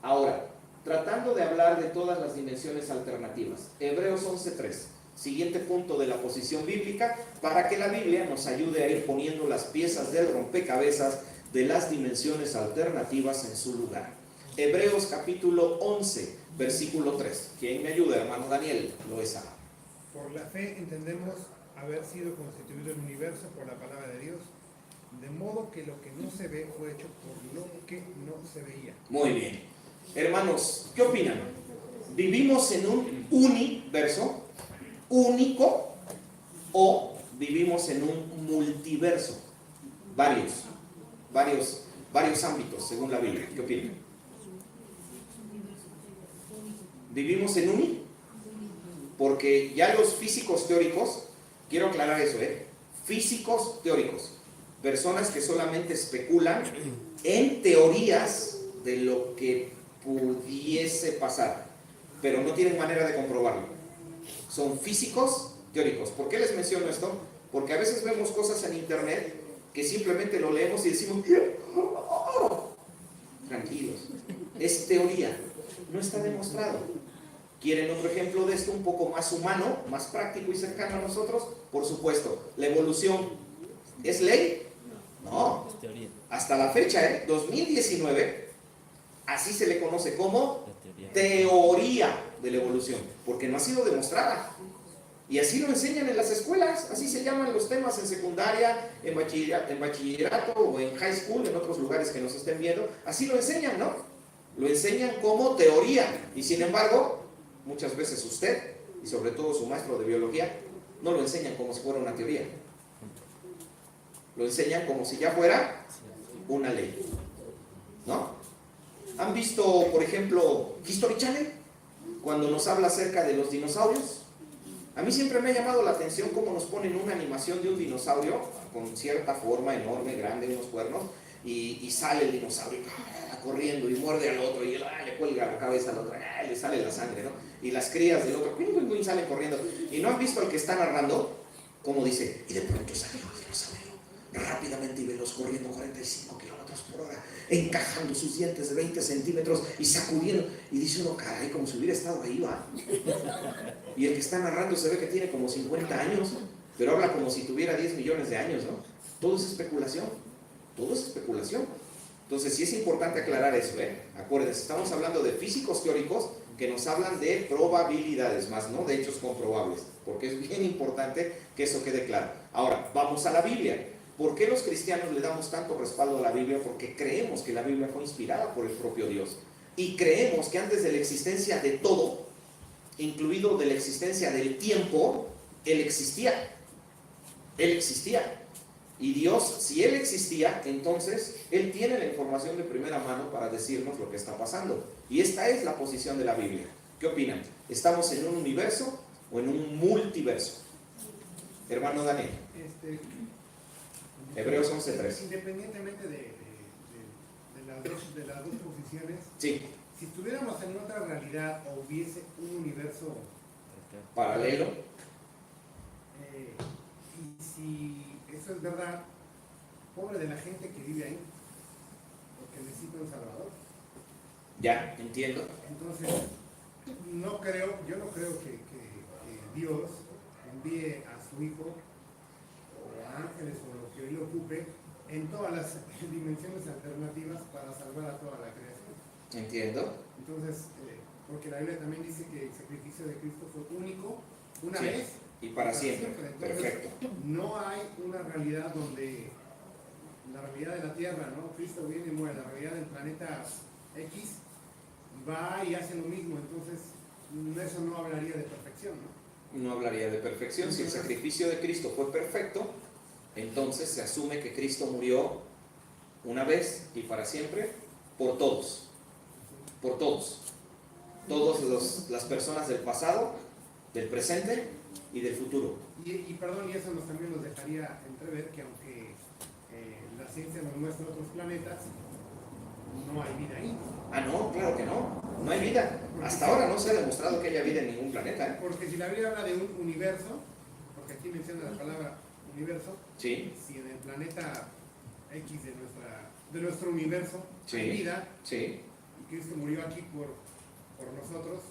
Ahora, tratando de hablar de todas las dimensiones alternativas. Hebreos 11:3, siguiente punto de la posición bíblica, para que la Biblia nos ayude a ir poniendo las piezas del rompecabezas de las dimensiones alternativas en su lugar. Hebreos capítulo 11, versículo 3. ¿Quién me ayuda, hermano Daniel? Loesa. Por la fe entendemos haber sido constituido el universo por la palabra de Dios, de modo que lo que no se ve fue hecho por lo que no se veía. Muy bien. Hermanos, ¿qué opinan? ¿Vivimos en un universo único o vivimos en un multiverso? Varios ámbitos, según la Biblia. ¿Qué opinan? ¿Vivimos en uni? Porque ya los físicos teóricos, quiero aclarar eso, físicos teóricos, personas que solamente especulan en teorías de lo que pudiese pasar, pero no tienen manera de comprobarlo. Son físicos teóricos. ¿Por qué les menciono esto? Porque a veces vemos cosas en internet que simplemente lo leemos y decimos: tranquilos, es teoría, no está demostrado. ¿Quieren otro ejemplo de esto un poco más humano, más práctico y cercano a nosotros? Por supuesto, la evolución. ¿Es ley? No. Es teoría. Hasta la fecha, 2019, así se le conoce como teoría de la evolución, porque no ha sido demostrada. Y así lo enseñan en las escuelas, así se llaman los temas en secundaria, en bachillerato o en high school, en otros lugares que nos estén viendo, así lo enseñan, ¿no? Lo enseñan como teoría, y sin embargo, muchas veces usted, y sobre todo su maestro de biología, no lo enseñan como si fuera una teoría. Lo enseñan como si ya fuera una ley, ¿no? ¿Han visto, por ejemplo, History Channel? Cuando nos habla acerca de los dinosaurios, A mí siempre me ha llamado la atención cómo nos ponen una animación de un dinosaurio con cierta forma enorme, grande, unos cuernos, y sale el dinosaurio corriendo y muerde al otro y le cuelga la cabeza al otro, le sale la sangre, ¿no? Y las crías del otro salen corriendo. ¿Y no han visto al que está narrando? Como dice, y de pronto salió el dinosaurio rápidamente y veloz, corriendo 45 kilómetros por hora, encajando sus dientes de 20 centímetros y sacudiendo. Y dice uno, caray, como si hubiera estado ahí, ¿va? Y el que está narrando se ve que tiene como 50 años, pero habla como si tuviera 10 millones de años, ¿no? Todo es especulación, todo es especulación. Entonces sí es importante aclarar eso, Acuérdense, estamos hablando de físicos teóricos que nos hablan de probabilidades, más no de hechos comprobables, porque es bien importante que eso quede claro. Ahora, vamos a la Biblia. ¿Por qué los cristianos le damos tanto respaldo a la Biblia? Porque creemos que la Biblia fue inspirada por el propio Dios. Y creemos que antes de la existencia de todo, incluido de la existencia del tiempo, Él existía. Él existía. Y Dios, si Él existía, entonces Él tiene la información de primera mano para decirnos lo que está pasando. Y esta es la posición de la Biblia. ¿Qué opinan? ¿Estamos en un universo o en un multiverso? Hermano Daniel. Hebreos 11:3. Independientemente de las dos posiciones, Sí. si estuviéramos en otra realidad o hubiese un universo Paralelo. y si eso es verdad, pobre de la gente que vive ahí, porque necesita un salvador. Ya, entiendo. Entonces, yo no creo que Dios envíe a su hijo o a ángeles o lo que él ocupe en todas las dimensiones alternativas para salvar a toda la creación. Entiendo. Entonces, porque la Biblia también dice que el sacrificio de Cristo fue único, una Sí, vez y para siempre. Entonces, Perfecto. no hay una realidad donde la realidad de la Tierra, ¿no? Cristo viene y muere, la realidad del planeta X va y hace lo mismo, entonces eso no hablaría de perfección, ¿no? No hablaría de perfección. Si el sacrificio de Cristo fue perfecto, entonces se asume que Cristo murió una vez y para siempre por todos. Por todos. Todas las personas del pasado, del presente y del futuro. Y perdón, y eso también nos dejaría entrever que aunque la ciencia nos muestra otros planetas, no hay vida ahí. Ah, no, claro que no. No hay vida. Hasta ahora no se ha demostrado que haya vida en ningún planeta. Porque si la Biblia habla de un universo, porque aquí menciona la palabra universo, Sí, si en el planeta X de nuestro universo Sí. hay vida, sí, y Cristo murió aquí por nosotros,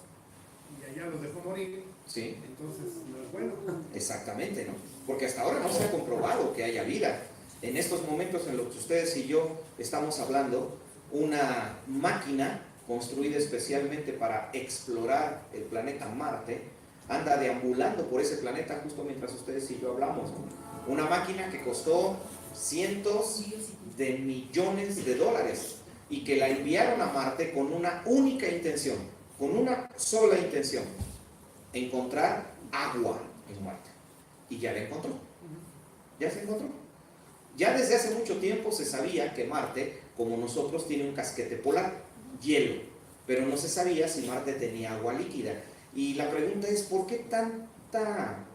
y allá los dejó morir, sí. entonces no es bueno. Exactamente, ¿no? Porque hasta ahora no se ha comprobado que haya vida. En estos momentos en los que ustedes y yo estamos hablando, una máquina construida especialmente para explorar el planeta Marte anda deambulando por ese planeta justo mientras ustedes y yo hablamos, ¿no? Una máquina que costó cientos de millones de dólares y que la enviaron a Marte con una única intención, con una sola intención: encontrar agua en Marte. Y ya la encontró. Ya se encontró. Ya desde hace mucho tiempo se sabía que Marte, como nosotros, tiene un casquete polar, hielo, pero no se sabía si Marte tenía agua líquida. Y la pregunta es, ¿por qué tanta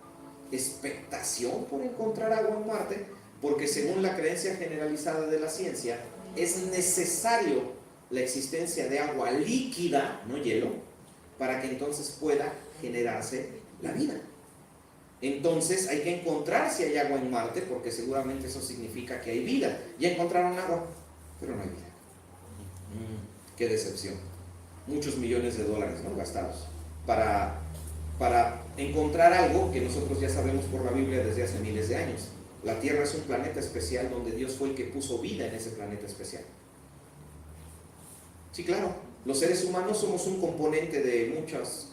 expectación por encontrar agua en Marte? Porque según la creencia generalizada de la ciencia, es necesario la existencia de agua líquida, no hielo, para que entonces pueda generarse la vida. Entonces hay que encontrar si hay agua en Marte, porque seguramente eso significa que hay vida. Ya encontraron agua, pero no hay vida. Qué decepción. Muchos millones de dólares, ¿no?, gastados para encontrar algo que nosotros ya sabemos por la Biblia desde hace miles de años. La Tierra es un planeta especial donde Dios fue el que puso vida en ese planeta especial. Sí, claro, los seres humanos somos un componente de muchas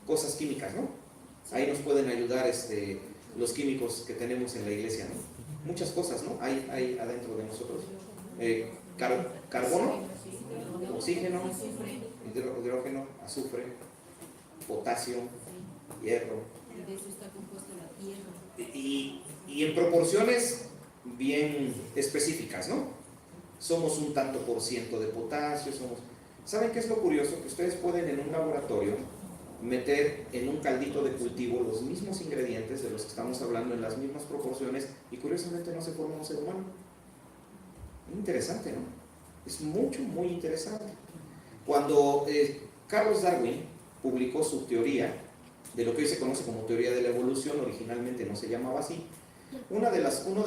cosas químicas, ¿no? Ahí nos pueden ayudar los químicos que tenemos en la iglesia, ¿no? Muchas cosas, ¿no? Hay adentro de nosotros. Carbono, oxígeno, hidrógeno, azufre, potasio, hierro. De eso está compuesta la tierra. Y en proporciones bien específicas, ¿no? Somos un tanto por ciento de potasio, ¿Saben qué es lo curioso? Que ustedes pueden en un laboratorio meter en un caldito de cultivo los mismos ingredientes de los que estamos hablando en las mismas proporciones y curiosamente no se forma un ser humano. Interesante, ¿no? Es muy interesante. Cuando Charles Darwin publicó su teoría de lo que hoy se conoce como teoría de la evolución, originalmente no se llamaba así, uno de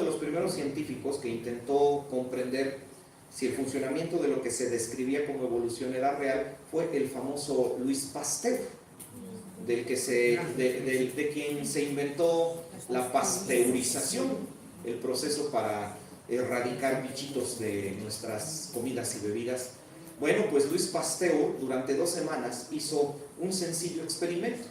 los primeros científicos que intentó comprender si el funcionamiento de lo que se describía como evolución era real fue el famoso Louis Pasteur, de quien se inventó la pasteurización, el proceso para erradicar bichitos de nuestras comidas y bebidas. Bueno, pues Louis Pasteur durante 2 semanas hizo un sencillo experimento.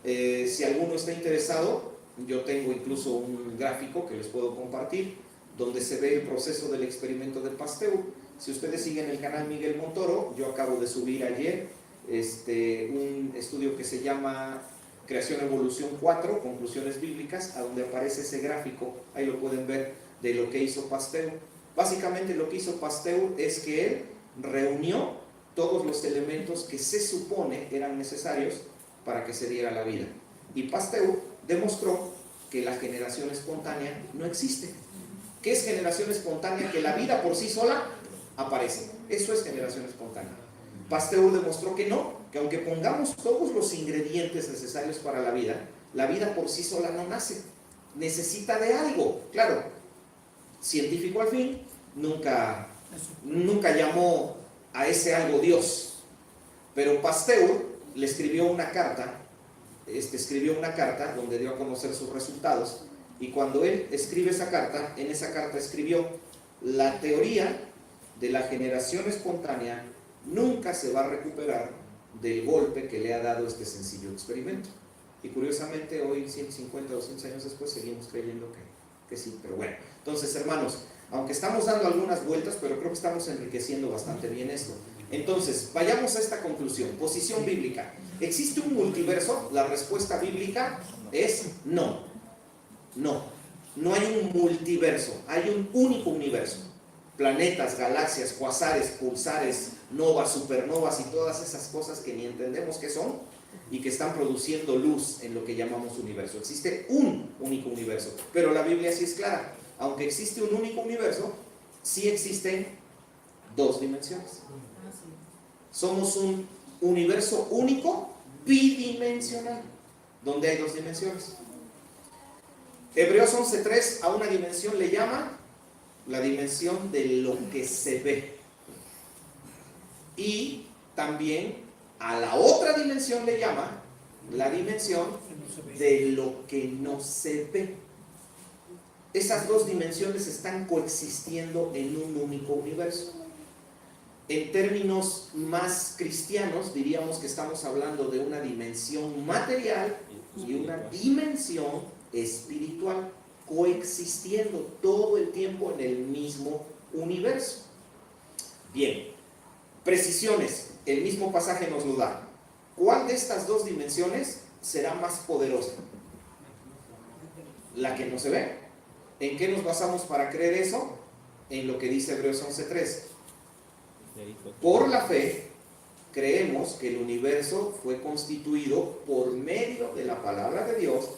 Si alguno está interesado, yo tengo incluso un gráfico que les puedo compartir donde se ve el proceso del experimento de Pasteur. Si ustedes siguen el canal Miguel Montoro, yo acabo de subir ayer un estudio que se llama Creación Evolución 4, Conclusiones Bíblicas, a donde aparece ese gráfico, ahí lo pueden ver, de lo que hizo Pasteur. Básicamente lo que hizo Pasteur es que él reunió todos los elementos que se supone eran necesarios para que se diera la vida. Y Pasteur demostró que la generación espontánea no existe. ¿Qué es generación espontánea? Que la vida por sí sola aparece. Eso es generación espontánea. Pasteur demostró que no, que aunque pongamos todos los ingredientes necesarios para la vida por sí sola no nace. Necesita de algo. Claro, científico al fin, nunca llamó a ese algo Dios. Pero Pasteur le escribió una carta donde dio a conocer sus resultados, y cuando él escribe esa carta, en esa carta escribió: la teoría de la generación espontánea nunca se va a recuperar del golpe que le ha dado este sencillo experimento. Y curiosamente hoy, 150 o 200 años después, seguimos creyendo que sí. Pero bueno, entonces hermanos, aunque estamos dando algunas vueltas, pero creo que estamos enriqueciendo bastante bien esto. Entonces, vayamos a esta conclusión. Posición bíblica. ¿Existe un multiverso? La respuesta bíblica es no. No hay un multiverso, hay un único universo. Planetas, galaxias, cuasares, pulsares, novas, supernovas y todas esas cosas que ni entendemos qué son y que están produciendo luz en lo que llamamos universo. Existe un único universo, pero la Biblia sí es clara. Aunque existe un único universo, sí existen 2 dimensiones. Somos un universo único, bidimensional, donde hay 2 dimensiones. Hebreos 11:3 a una dimensión le llama la dimensión de lo que se ve. Y también a la otra dimensión le llama la dimensión de lo que no se ve. Esas 2 dimensiones están coexistiendo en un único universo. En términos más cristianos, diríamos que estamos hablando de una dimensión material y una dimensión espiritual, coexistiendo todo el tiempo en el mismo universo. Bien, precisiones, el mismo pasaje nos lo da. ¿Cuál de estas 2 dimensiones será más poderosa? La que no se ve. ¿En qué nos basamos para creer eso? En lo que dice Hebreos 11:3. Por la fe creemos que el universo fue constituido por medio de la palabra de Dios,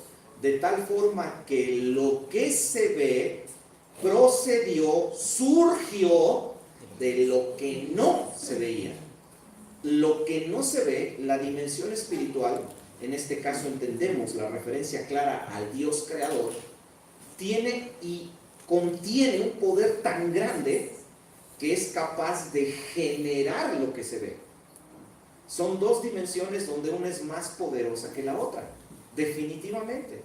de tal forma que lo que se ve procedió, surgió de lo que no se veía. Lo que no se ve, la dimensión espiritual, en este caso entendemos la referencia clara al Dios creador, tiene y contiene un poder tan grande que es capaz de generar lo que se ve. Son 2 dimensiones donde una es más poderosa que la otra, definitivamente.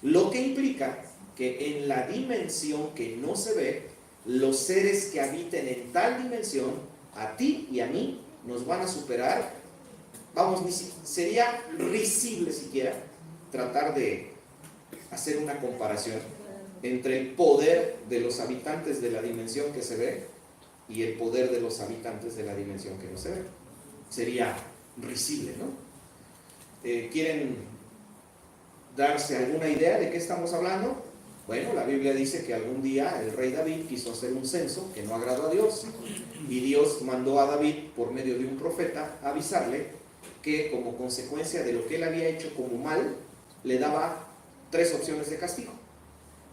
Lo que implica que en la dimensión que no se ve, los seres que habiten en tal dimensión, a ti y a mí, nos van a superar. Vamos, sería risible siquiera tratar de hacer una comparación entre el poder de los habitantes de la dimensión que se ve y el poder de los habitantes de la dimensión que no se ve. Sería risible, ¿no? ¿Quieren darse alguna idea de qué estamos hablando? Bueno, la Biblia dice que algún día el rey David quiso hacer un censo que no agradó a Dios, y Dios mandó a David por medio de un profeta avisarle que como consecuencia de lo que él había hecho como mal, le daba 3 opciones de castigo.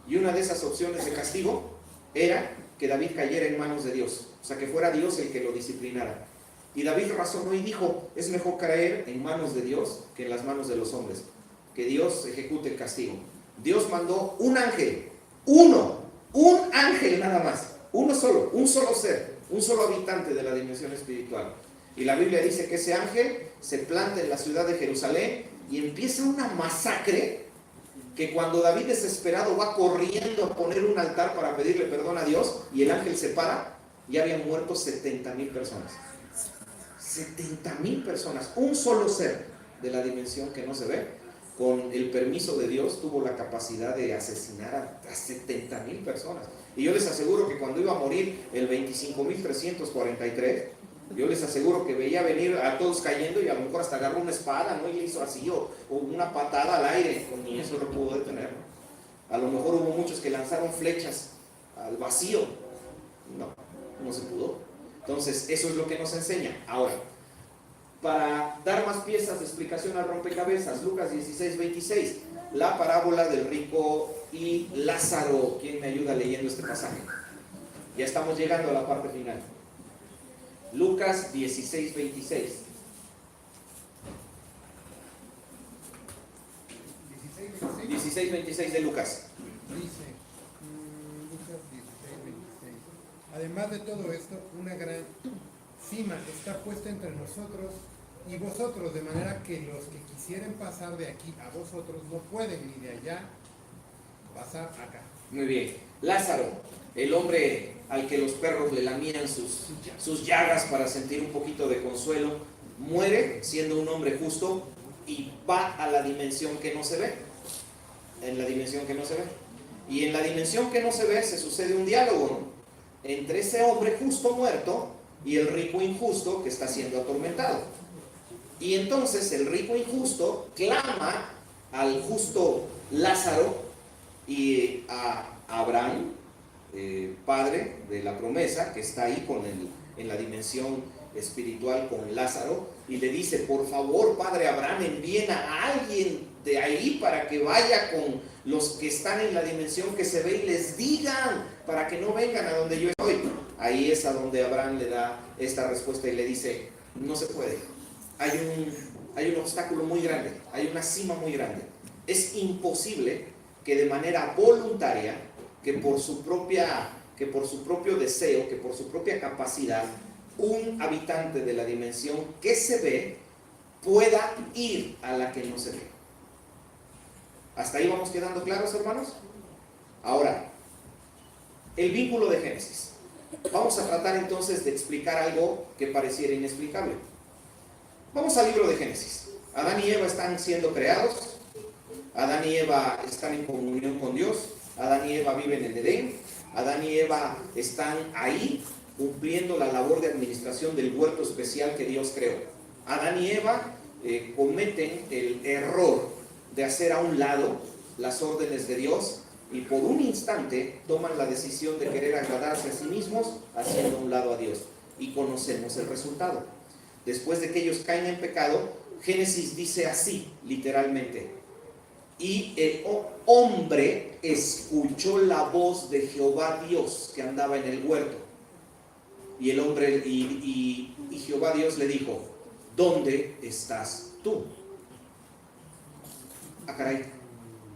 Y una de esas opciones de castigo era que David cayera en manos de Dios, o sea, que fuera Dios el que lo disciplinara. Y David razonó y dijo, es mejor caer en manos de Dios que en las manos de los hombres, que Dios ejecute el castigo. Dios mandó un ángel, un ángel nada más, uno solo, un solo ser, un solo habitante de la dimensión espiritual. Y la Biblia dice que ese ángel se planta en la ciudad de Jerusalén y empieza una masacre, que cuando David desesperado va corriendo a poner un altar para pedirle perdón a Dios y el ángel se para, ya habían muerto 70,000 personas. 70,000 personas, un solo ser de la dimensión que no se ve, con el permiso de Dios tuvo la capacidad de asesinar a 70,000 personas. Y yo les aseguro que cuando iba a morir el 25,343, yo les aseguro que veía venir a todos cayendo y a lo mejor hasta agarró una espada, ¿no? Y le hizo así, o una patada al aire, ni eso lo pudo detener. A lo mejor hubo muchos que lanzaron flechas al vacío. No se pudo. Entonces, eso es lo que nos enseña. Ahora, para dar más piezas de explicación al rompecabezas, Lucas 16:26, la parábola del rico y Lázaro. ¿Quién me ayuda leyendo este pasaje? Ya estamos llegando a la parte final. Lucas 16:26. 16:26 de Lucas. Dice, Lucas 16:26. Además de todo esto, una gran cima está puesta entre nosotros y vosotros, de manera que los que quisieren pasar de aquí a vosotros no pueden, ni de allá pasar acá. Muy bien. Lázaro, el hombre al que los perros le lamían sus llagas para sentir un poquito de consuelo, muere siendo un hombre justo y va a la dimensión que no se ve. En la dimensión que no se ve. Y en la dimensión que no se ve se sucede un diálogo, ¿no?, entre ese hombre justo muerto y el rico injusto que está siendo atormentado. Y entonces el rico injusto clama al justo Lázaro y a Abraham, padre de la promesa, que está ahí en la dimensión espiritual con Lázaro, y le dice, por favor, padre Abraham, envíen a alguien de ahí para que vaya con los que están en la dimensión que se ve y les digan, para que no vengan a donde yo estoy. Ahí es a donde Abraham le da esta respuesta y le dice, no se puede. Hay un obstáculo muy grande, hay una cima muy grande. Es imposible que de manera voluntaria, que por su propio deseo, que por su propia capacidad, un habitante de la dimensión que se ve pueda ir a la que no se ve. ¿Hasta ahí vamos quedando claros, hermanos? Ahora, el vínculo de Génesis. Vamos a tratar entonces de explicar algo que pareciera inexplicable. Vamos al libro de Génesis. Adán y Eva están siendo creados. Adán y Eva están en comunión con Dios. Adán y Eva viven en Edén. Adán y Eva están ahí cumpliendo la labor de administración del huerto especial que Dios creó. Adán y Eva cometen el error de hacer a un lado las órdenes de Dios y por un instante toman la decisión de querer agradarse a sí mismos haciendo a un lado a Dios. Y conocemos el resultado. Después de que ellos caen en pecado, Génesis dice así, literalmente: y el hombre escuchó la voz de Jehová Dios que andaba en el huerto. Y el hombre y Jehová Dios le dijo, ¿dónde estás tú? Ah, caray,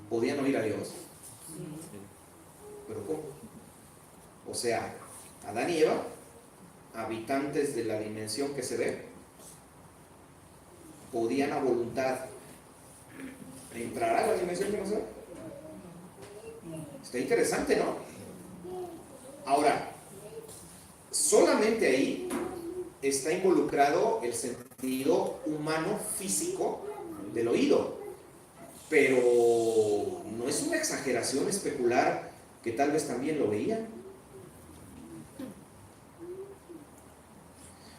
podían oír a Dios. ¿Pero cómo? O sea, Adán y Eva, habitantes de la dimensión que se ve, podían a voluntad entrar a la dimensión que no se ve. Está interesante, ¿no? Ahora, solamente ahí está involucrado el sentido humano físico del oído, pero no es una exageración especular que tal vez también lo veían.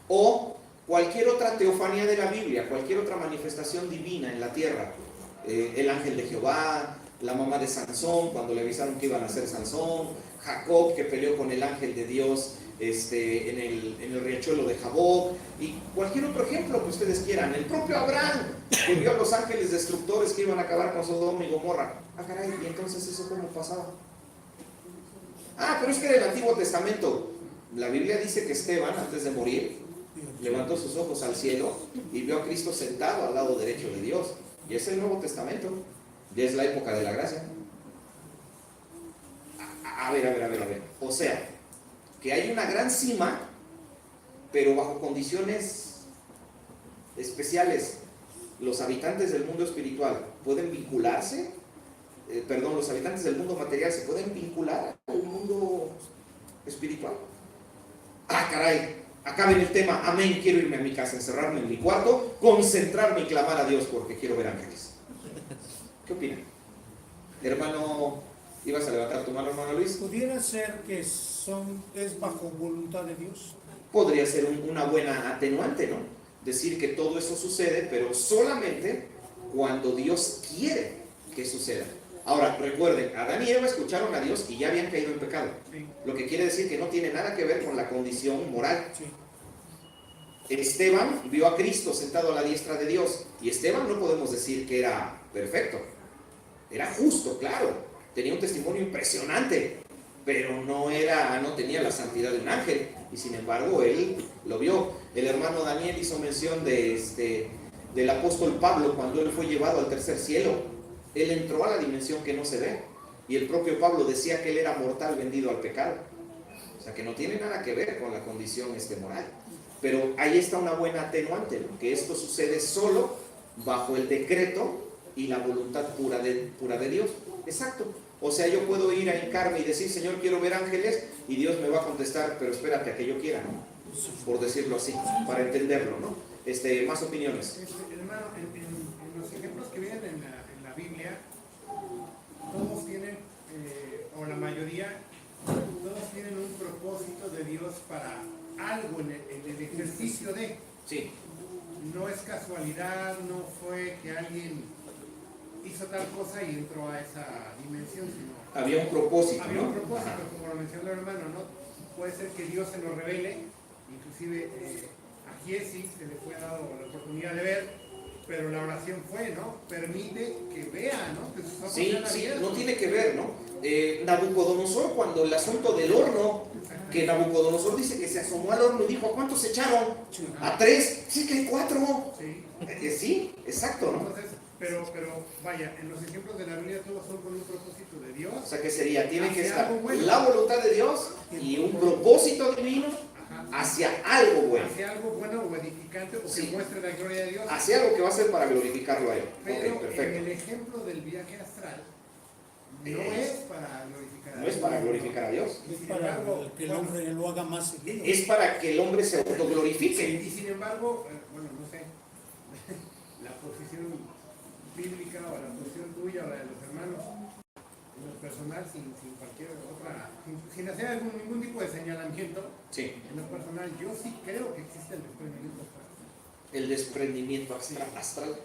O cualquier otra teofanía de la Biblia, cualquier otra manifestación divina en la tierra, el ángel de Jehová, la mamá de Sansón cuando le avisaron que iban a ser Sansón, Jacob que peleó con el ángel de Dios en el riachuelo de Jaboc, y cualquier otro ejemplo que ustedes quieran. El propio Abraham, que vio a los ángeles destructores que iban a acabar con Sodoma y Gomorra. Ah, caray, ¿y entonces eso cómo pasaba? Ah, pero es que del Antiguo Testamento, la Biblia dice que Esteban, antes de morir, levantó sus ojos al cielo y vio a Cristo sentado al lado derecho de Dios. Y es el Nuevo Testamento, ya es la época de la gracia. A ver. O sea, que hay una gran cima, pero bajo condiciones especiales. Los habitantes del mundo espiritual pueden vincularse, los habitantes del mundo material se pueden vincular al mundo espiritual. Ah, caray, acaben el tema, amén, quiero irme a mi casa, encerrarme en mi cuarto, concentrarme y clamar a Dios porque quiero ver ángeles. ¿Qué opinan? Hermano, ¿ibas a levantar tu mano, hermano Luis? ¿Pudiera ser que es bajo voluntad de Dios? Podría ser una buena atenuante, ¿no? Decir que todo eso sucede, pero solamente cuando Dios quiere que suceda. Ahora, recuerden, Adán y Eva escucharon a Dios y ya habían caído en pecado. Sí. Lo que quiere decir que no tiene nada que ver con la condición moral. Sí. Esteban vio a Cristo sentado a la diestra de Dios. Y Esteban no podemos decir que era perfecto. Era justo, claro. Tenía un testimonio impresionante. Pero no tenía la santidad de un ángel. Y sin embargo, él lo vio. El hermano Daniel hizo mención del apóstol Pablo cuando él fue llevado al tercer cielo. Él entró a la dimensión que no se ve. Y el propio Pablo decía que él era mortal vendido al pecado. O sea que no tiene nada que ver con la condición moral. Pero ahí está una buena atenuante, ¿no? Que esto sucede solo bajo el decreto y la voluntad pura de Dios. Exacto. O sea, yo puedo ir a hincarme y decir, Señor, quiero ver ángeles, y Dios me va a contestar, pero espérate a que yo quiera, ¿no? Por decirlo así, para entenderlo, ¿no? Más opiniones. Hermano, en los ejemplos que vienen en la Biblia, todos tienen, o la mayoría, todos tienen un propósito de Dios para algo en el ejercicio de. Sí. No es casualidad, no fue que alguien hizo tal cosa y entró a esa dimensión, sino Había un propósito, había ¿no? un propósito, como lo mencionó el hermano, ¿no? Puede ser que Dios se lo revele, inclusive a Giesi se le fue dado la oportunidad de ver, pero la oración fue, ¿no? Permite que vea, ¿no? Que sus ojos sean Sí, abiertos. no tiene que ver, ¿no? Nabucodonosor, cuando el asunto del horno, que Nabucodonosor dice que se asomó al horno y dijo, ¿a cuántos se echaron? ¿A 3? Sí, que hay 4. Sí. Sí, exacto, ¿no? Entonces, pero vaya, en los ejemplos de la Biblia todos son con un propósito de Dios. O sea, que sería, tiene que Hacia estar algo bueno. la voluntad de Dios y un propósito divino hacia algo bueno. Hacia algo bueno o edificante o Sí. que muestre la gloria de Dios. Hacia algo que va a ser para glorificarlo a Él. Pero Ok, en perfecto. el ejemplo del viaje astral, no es para glorificar a No Dios. es para glorificar a Dios. Es para que el hombre lo haga más seguido. Es para que el hombre se autoglorifique. Y sin embargo, bueno, no sé, la posición bíblica o la posición tuya o la de los hermanos, en lo personal, sin cualquier otra, sin hacer ningún tipo de señalamiento, Sí. en lo personal, yo sí creo que existe el desprendimiento astral. El desprendimiento astral.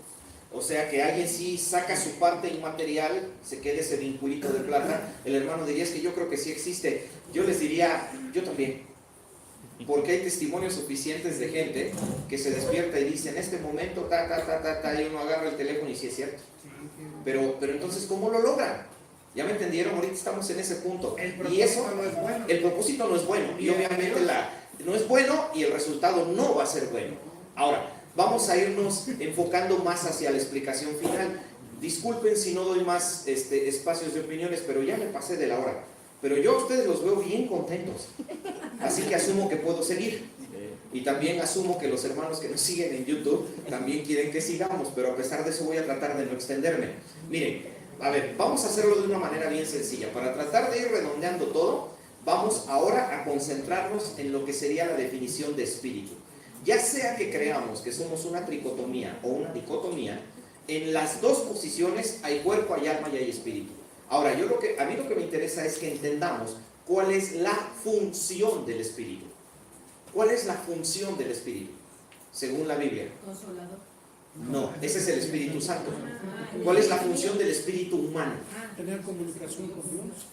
O sea que alguien sí saca su parte inmaterial, se quede ese vinculito de plata. El hermano diría, es que yo creo que sí existe. Yo les diría, yo también. Porque hay testimonios suficientes de gente que se despierta y dice, en este momento, y uno agarra el teléfono y sí es cierto. Sí, sí. Pero entonces, ¿cómo lo logran? ¿Ya me entendieron? Ahorita estamos en ese punto. El Y eso, propósito no es bueno. el propósito no es bueno. Y obviamente no es bueno y el resultado no va a ser bueno. Ahora, vamos a irnos enfocando más hacia la explicación final. Disculpen si no doy más espacios de opiniones, pero ya me pasé de la hora. Pero yo a ustedes los veo bien contentos. Así que asumo que puedo seguir. Y también asumo que los hermanos que nos siguen en YouTube también quieren que sigamos, pero a pesar de eso voy a tratar de no extenderme. Miren, a ver, vamos a hacerlo de una manera bien sencilla. Para tratar de ir redondeando todo, vamos ahora a concentrarnos en lo que sería la definición de espíritu. Ya sea que creamos que somos una tricotomía o una dicotomía, en las dos posiciones hay cuerpo, hay alma y hay espíritu. Ahora, a mí lo que me interesa es que entendamos cuál es la función del espíritu. ¿Cuál es la función del espíritu? Según la Biblia. Consolador. No, ese es el Espíritu Santo. ¿Cuál es la función del espíritu humano? Tener comunicación con Dios.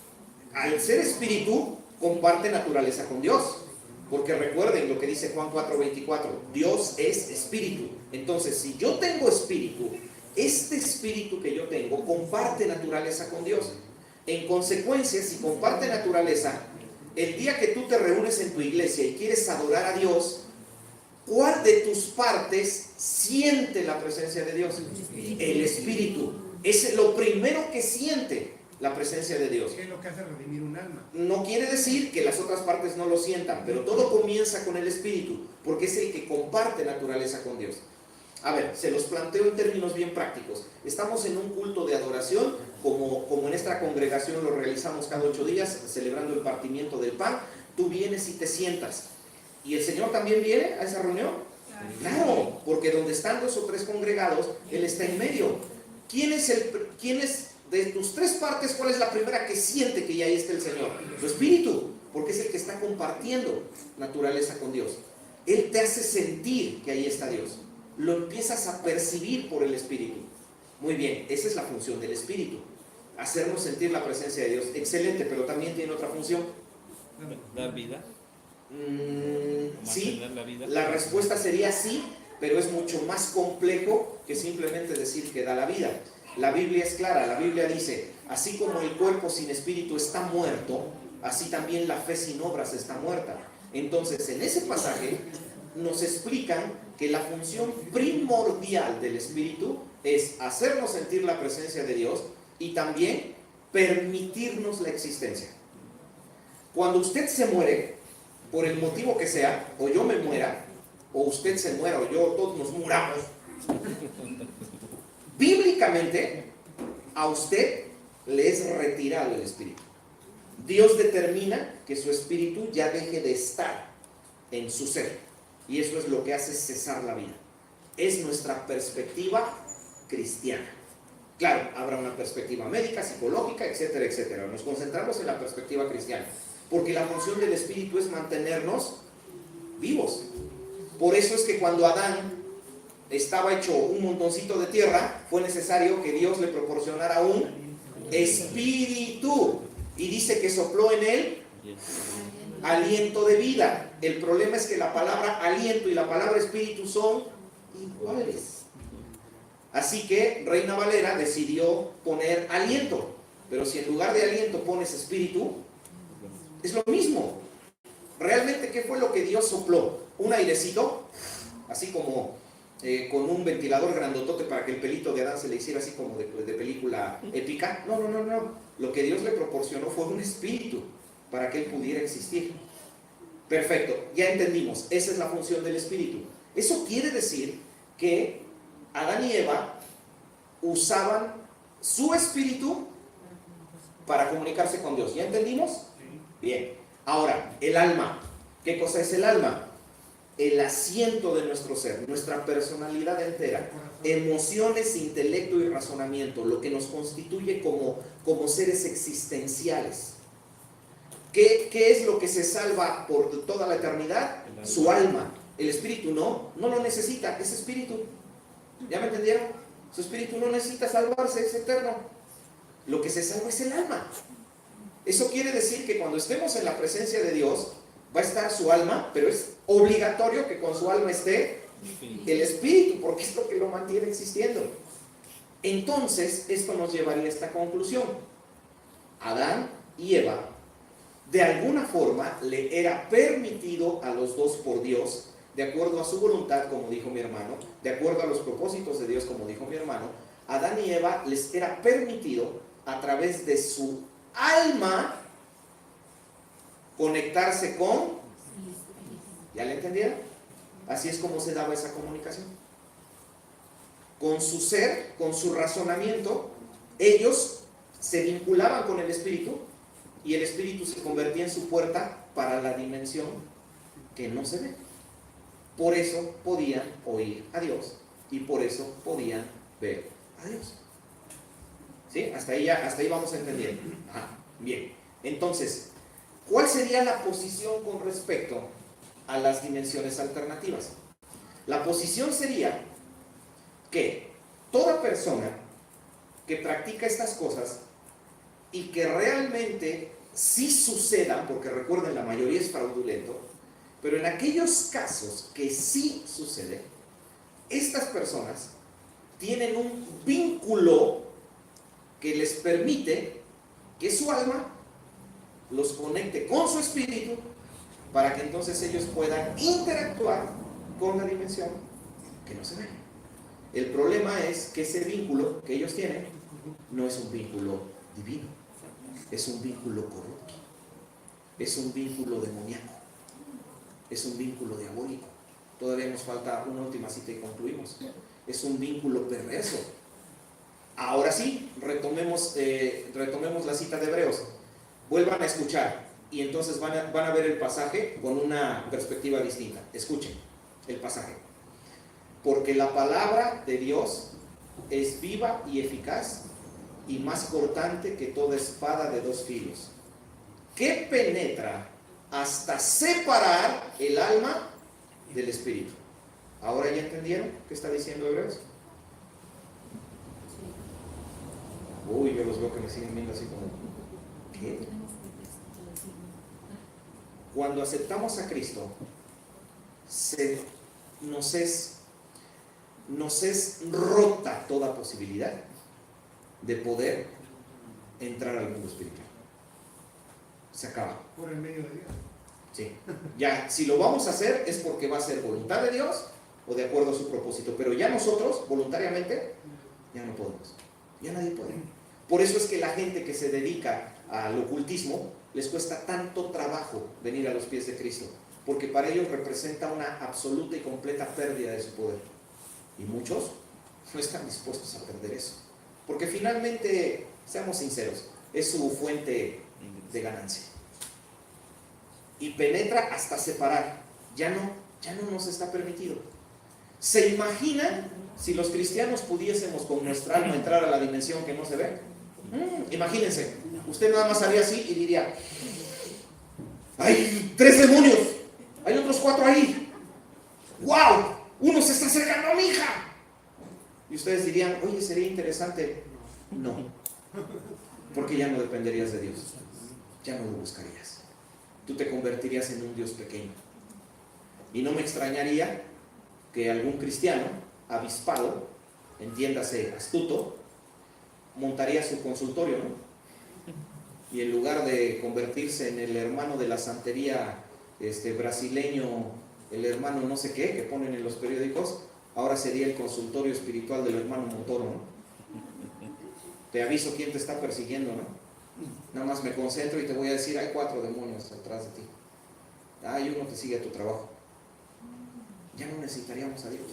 Al ser espíritu, comparte naturaleza con Dios. Porque recuerden lo que dice Juan 4:24, Dios es espíritu. Entonces, si yo tengo espíritu, este espíritu que yo tengo comparte naturaleza con Dios. En consecuencia, si comparte naturaleza, el día que tú te reúnes en tu iglesia y quieres adorar a Dios, ¿cuál de tus partes siente la presencia de Dios? El espíritu. Es lo primero que siente la presencia de Dios. ¿Qué es lo que hace redimir un alma? No quiere decir que las otras partes no lo sientan, pero todo comienza con el espíritu, porque es el que comparte naturaleza con Dios. A ver, se los planteo en términos bien prácticos. Estamos en un culto de adoración, como en esta congregación lo realizamos cada 8 días, celebrando el partimiento del pan. Tú vienes y te sientas. ¿Y el Señor también viene a esa reunión? Claro, porque donde están 2 o 3 congregados, Él está en medio. ¿Quién es de tus 3 partes, cuál es la primera que siente que ya ahí está el Señor? Tu espíritu, porque es el que está compartiendo naturaleza con Dios. Él te hace sentir que ahí está Dios. Lo empiezas a percibir por el espíritu. Muy bien, esa es la función del espíritu, hacernos sentir la presencia de Dios. Excelente, pero también tiene otra función. ¿Dar vida? Sí, ¿Mantener la vida? la respuesta sería sí, pero es mucho más complejo que simplemente decir que da la vida. La Biblia es clara, la Biblia dice, así como el cuerpo sin espíritu está muerto, así también la fe sin obras está muerta. Entonces, en ese pasaje nos explican que la función primordial del espíritu es hacernos sentir la presencia de Dios y también permitirnos la existencia. Cuando usted se muere, por el motivo que sea, o yo me muera, o usted se muera, o yo, todos nos muramos, bíblicamente a usted le es retirado el espíritu. Dios determina que su espíritu ya deje de estar en su ser, y eso es lo que hace cesar la vida. Es nuestra perspectiva cristiana. Claro, habrá una perspectiva médica, psicológica, etcétera, etcétera. Nos concentramos en la perspectiva cristiana, porque la función del espíritu es mantenernos vivos. Por eso es que cuando Adán estaba hecho un montoncito de tierra, fue necesario que Dios le proporcionara un espíritu, y dice que sopló en él aliento de vida. El problema es que la palabra aliento y la palabra espíritu son iguales. Así que Reina Valera decidió poner aliento, pero si en lugar de aliento pones espíritu, es lo mismo. Realmente, ¿qué fue lo que Dios sopló? Un airecito, así como con un ventilador grandotote para que el pelito de Adán se le hiciera así como de película épica. No. Lo que Dios le proporcionó fue un espíritu para que él pudiera existir. Perfecto, ya entendimos, esa es la función del espíritu. Eso quiere decir que Adán y Eva usaban su espíritu para comunicarse con Dios. ¿Ya entendimos? Bien. Ahora, el alma. ¿Qué cosa es el alma? El asiento de nuestro ser, nuestra personalidad entera, emociones, intelecto y razonamiento, lo que nos constituye como seres existenciales. ¿Qué es lo que se salva por toda la eternidad? Su alma. El espíritu no lo necesita, es espíritu. ¿Ya me entendieron? Su espíritu no necesita salvarse, es eterno. Lo que se salva es el alma. Eso quiere decir que cuando estemos en la presencia de Dios, va a estar su alma, pero es obligatorio que con su alma esté el espíritu, porque es lo que lo mantiene existiendo. Entonces, esto nos llevaría a esta conclusión. Adán y Eva, de alguna forma, le era permitido a los dos por Dios, de acuerdo a su voluntad, como dijo mi hermano, de acuerdo a los propósitos de Dios, como dijo mi hermano, Adán y Eva les era permitido, a través de su alma, conectarse con... ¿Ya le entendieron? Así es como se daba esa comunicación. Con su ser, con su razonamiento, ellos se vinculaban con el espíritu y el espíritu se convertía en su puerta para la dimensión que no se ve. Por eso podían oír a Dios y por eso podían ver a Dios. ¿Sí? Hasta ahí vamos entendiendo. Bien. Entonces, ¿cuál sería la posición con respecto a las dimensiones alternativas? La posición sería que toda persona que practica estas cosas y que realmente sí sucedan, porque recuerden, la mayoría es fraudulento, Pero en aquellos casos que sí sucede, estas personas tienen un vínculo que les permite que su alma los conecte con su espíritu para que entonces ellos puedan interactuar con la dimensión que no se ve. El problema es que ese vínculo que ellos tienen no es un vínculo divino, es un vínculo corrupto, es un vínculo demoníaco, es un vínculo diabólico. Todavía nos falta una última cita y concluimos. Es un vínculo perverso. Ahora sí, retomemos la cita de Hebreos. Vuelvan a escuchar y entonces van a ver el pasaje con una perspectiva distinta. Escuchen el pasaje. Porque la palabra de Dios es viva y eficaz y más cortante que toda espada de dos filos, que penetra hasta separar el alma del espíritu. ¿Ahora ya entendieron qué está diciendo Hebreos? Uy, yo los veo que me siguen viendo así como, ¿qué? Cuando aceptamos a Cristo, nos es rota toda posibilidad de poder entrar al mundo espiritual. Se acaba. Por el medio de Dios. Sí. Ya, si lo vamos a hacer es porque va a ser voluntad de Dios o de acuerdo a su propósito. Pero ya nosotros, voluntariamente, ya no podemos. Ya nadie puede. Por eso es que la gente que se dedica al ocultismo les cuesta tanto trabajo venir a los pies de Cristo. Porque para ellos representa una absoluta y completa pérdida de su poder. Y muchos no están dispuestos a perder eso. Porque finalmente, seamos sinceros, es su fuente de ganancia. Y penetra hasta separar. Ya no nos está permitido. ¿Se imaginan si los cristianos pudiésemos con nuestra alma entrar a la dimensión que no se ve? Imagínense, usted nada más haría así y diría, hay 3 demonios, hay otros 4 ahí. ¡Wow! Uno se está acercando a mi hija. Y ustedes dirían, oye, sería interesante. No, porque ya no dependerías de Dios, ya no lo buscarías. Tú te convertirías en un Dios pequeño. Y no me extrañaría que algún cristiano avispado, entiéndase astuto, montaría su consultorio, ¿no? Y en lugar de convertirse en el hermano de la santería brasileño, el hermano no sé qué, que ponen en los periódicos, ahora sería el consultorio espiritual del hermano Montoro, ¿no? Te aviso quién te está persiguiendo, ¿no? Nada más me concentro y te voy a decir, hay 4 demonios atrás de ti. Hay uno que sigue a tu trabajo. Ya no necesitaríamos a Dios.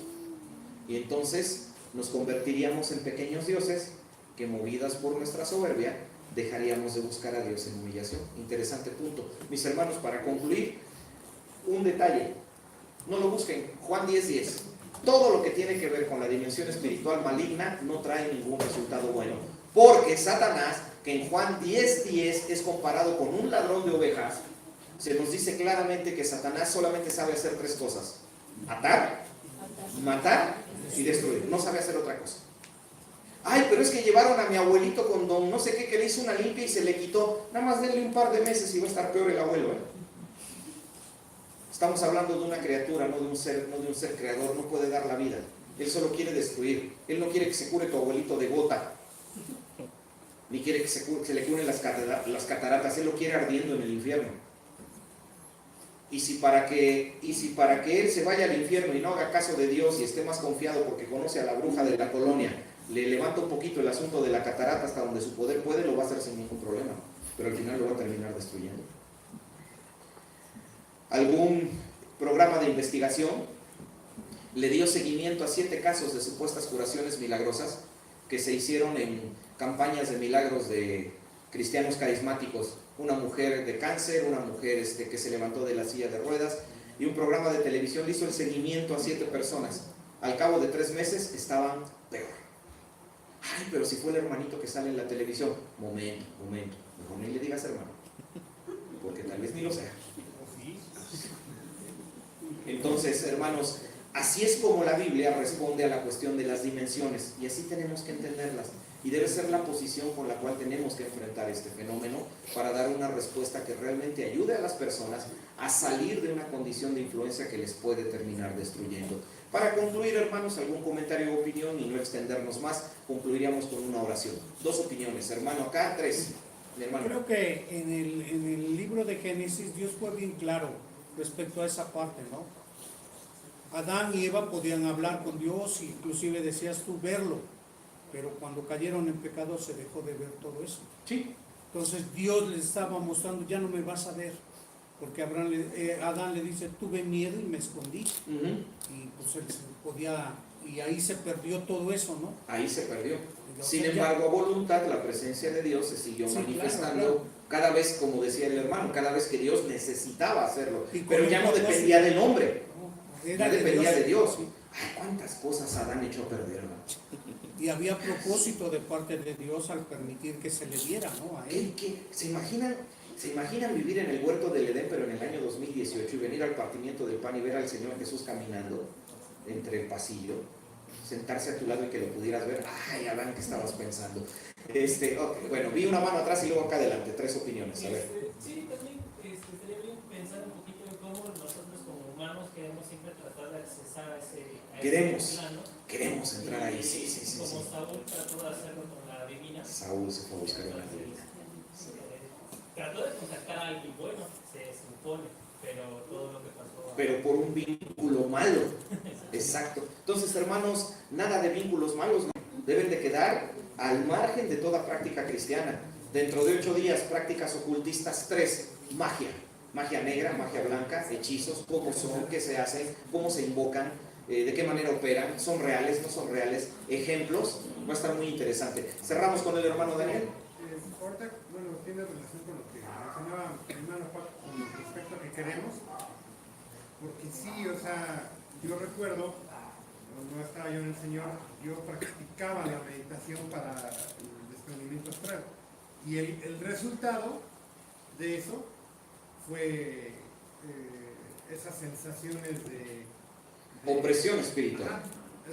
Y entonces nos convertiríamos en pequeños dioses que, movidas por nuestra soberbia, dejaríamos de buscar a Dios en humillación. Interesante punto. Mis hermanos, para concluir, un detalle. No lo busquen. Juan 10:10. Todo lo que tiene que ver con la dimensión espiritual maligna no trae ningún resultado bueno. Porque Satanás, que en Juan 10:10 es comparado con un ladrón de ovejas, se nos dice claramente que Satanás solamente sabe hacer 3 cosas: atar, matar y destruir. No sabe hacer otra cosa. Ay, pero es que llevaron a mi abuelito con don no sé qué, que le hizo una limpia y se le quitó. Nada más denle un par de meses y va a estar peor el abuelo, ¿eh? Estamos hablando de una criatura, no de un ser creador. No puede dar la vida. Él solo quiere destruir. Él no quiere que se cure tu abuelito de gota, ni quiere que se le curen las cataratas. Él lo quiere ardiendo en el infierno. Y si para que él se vaya al infierno y no haga caso de Dios y esté más confiado porque conoce a la bruja de la colonia, le levanta un poquito el asunto de la catarata hasta donde su poder puede, lo va a hacer sin ningún problema, pero al final lo va a terminar destruyendo. Algún programa de investigación le dio seguimiento a 7 casos de supuestas curaciones milagrosas que se hicieron en campañas de milagros de cristianos carismáticos. Una mujer de cáncer, una mujer que se levantó de la silla de ruedas, y un programa de televisión le hizo el seguimiento a 7 personas. Al cabo de 3 meses estaban peor. Ay, pero si fue el hermanito que sale en la televisión. Momento, mejor ni le digas hermano, porque tal vez ni lo sea. Entonces, hermanos, así es como la Biblia responde a la cuestión de las dimensiones, y así tenemos que entenderlas. y debe ser la posición con la cual tenemos que enfrentar este fenómeno para dar una respuesta que realmente ayude a las personas a salir de una condición de influencia que les puede terminar destruyendo. Para concluir, hermanos, algún comentario o opinión y no extendernos más, concluiríamos con una oración. 2 opiniones, hermano acá, 3. Mi hermano. Creo que en el libro de Génesis Dios fue bien claro respecto a esa parte, ¿no? Adán y Eva podían hablar con Dios, inclusive decías tú verlo, pero cuando cayeron en pecado se dejó de ver todo eso. Sí. Entonces Dios les estaba mostrando, ya no me vas a ver, porque Adán le dice, tuve miedo y me escondí. Y pues él se podía, y ahí se perdió todo eso, ¿no? Ahí se perdió. Entonces, Sin embargo, a voluntad, la presencia de Dios se siguió manifestando, claro. Cada vez, como decía el hermano, cada vez que Dios necesitaba hacerlo. Pero ya no dependía del hombre, ya dependía de Dios. Ay, cuántas cosas Adán echó a perder, ¿no? Y había propósito de parte de Dios al permitir que se le diera, ¿no? A él. ¿Se imaginan vivir en el huerto del Edén, pero en el año 2018, y venir al partimiento del pan y ver al Señor Jesús caminando entre el pasillo, sentarse a tu lado y que lo pudieras ver? Ay, Adán, ¿qué estabas pensando? Okay, bueno, vi una mano atrás y luego acá adelante. 3 opiniones, a ver. Sí, también estaría bien pensar un poquito en cómo nosotros como humanos queremos siempre tratar de accesar a ese plano. Queremos entrar ahí, sí. Como Saúl trató de hacerlo con la divina. Saúl se fue a buscar una divina. Trató de contactar a alguien bueno, se supone, pero todo lo que pasó... Pero por un vínculo malo. Exacto. Entonces, hermanos, nada de vínculos malos, ¿no? Deben de quedar al margen de toda práctica cristiana. Dentro de 8 días, prácticas ocultistas 3, magia negra, magia blanca, hechizos, cómo son, qué se hacen, cómo se invocan, de qué manera operan, son reales, no son reales, ejemplos. Va a estar muy interesante. Cerramos con el hermano Daniel. Ahorita, bueno, tiene relación con lo que mencionaba mi hermano Paco con respecto a que queremos, porque sí, o sea, yo recuerdo, cuando estaba yo en el Señor, yo practicaba la meditación para el desprendimiento astral, y el resultado de eso fue esas sensaciones de opresión espiritual.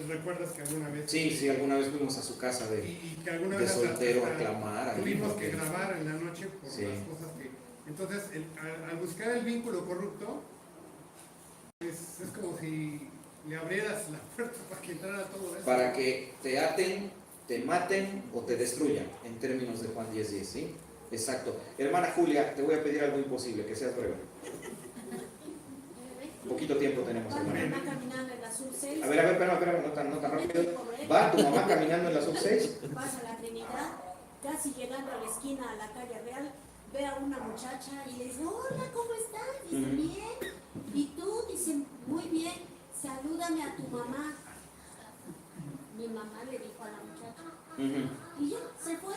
¿Recuerdas que alguna vez? Sí, alguna vez fuimos a su casa y que alguna de vez soltero a clamar. Tuvimos que grabar en la noche por las cosas que... Entonces, al buscar el vínculo corrupto, es como si le abrieras la puerta para que entrara todo eso. Para que te aten, te maten o te destruyan, en términos de Juan 10:10, ¿sí? Exacto. Hermana Julia, te voy a pedir algo imposible, que seas breve. Poquito tiempo tenemos, hermana. Va caminando en la sub 6. A ver, espera, no tan rápido. ¿Va tu mamá caminando en la sub 6? Pasa la Trinidad, casi llegando a la esquina a la calle Real, ve a una muchacha y le dice, hola, ¿cómo estás? Dice, bien. ¿Y tú? Dice, muy bien. Salúdame a tu mamá. Mi mamá le dijo a la muchacha. Y ya, se fue.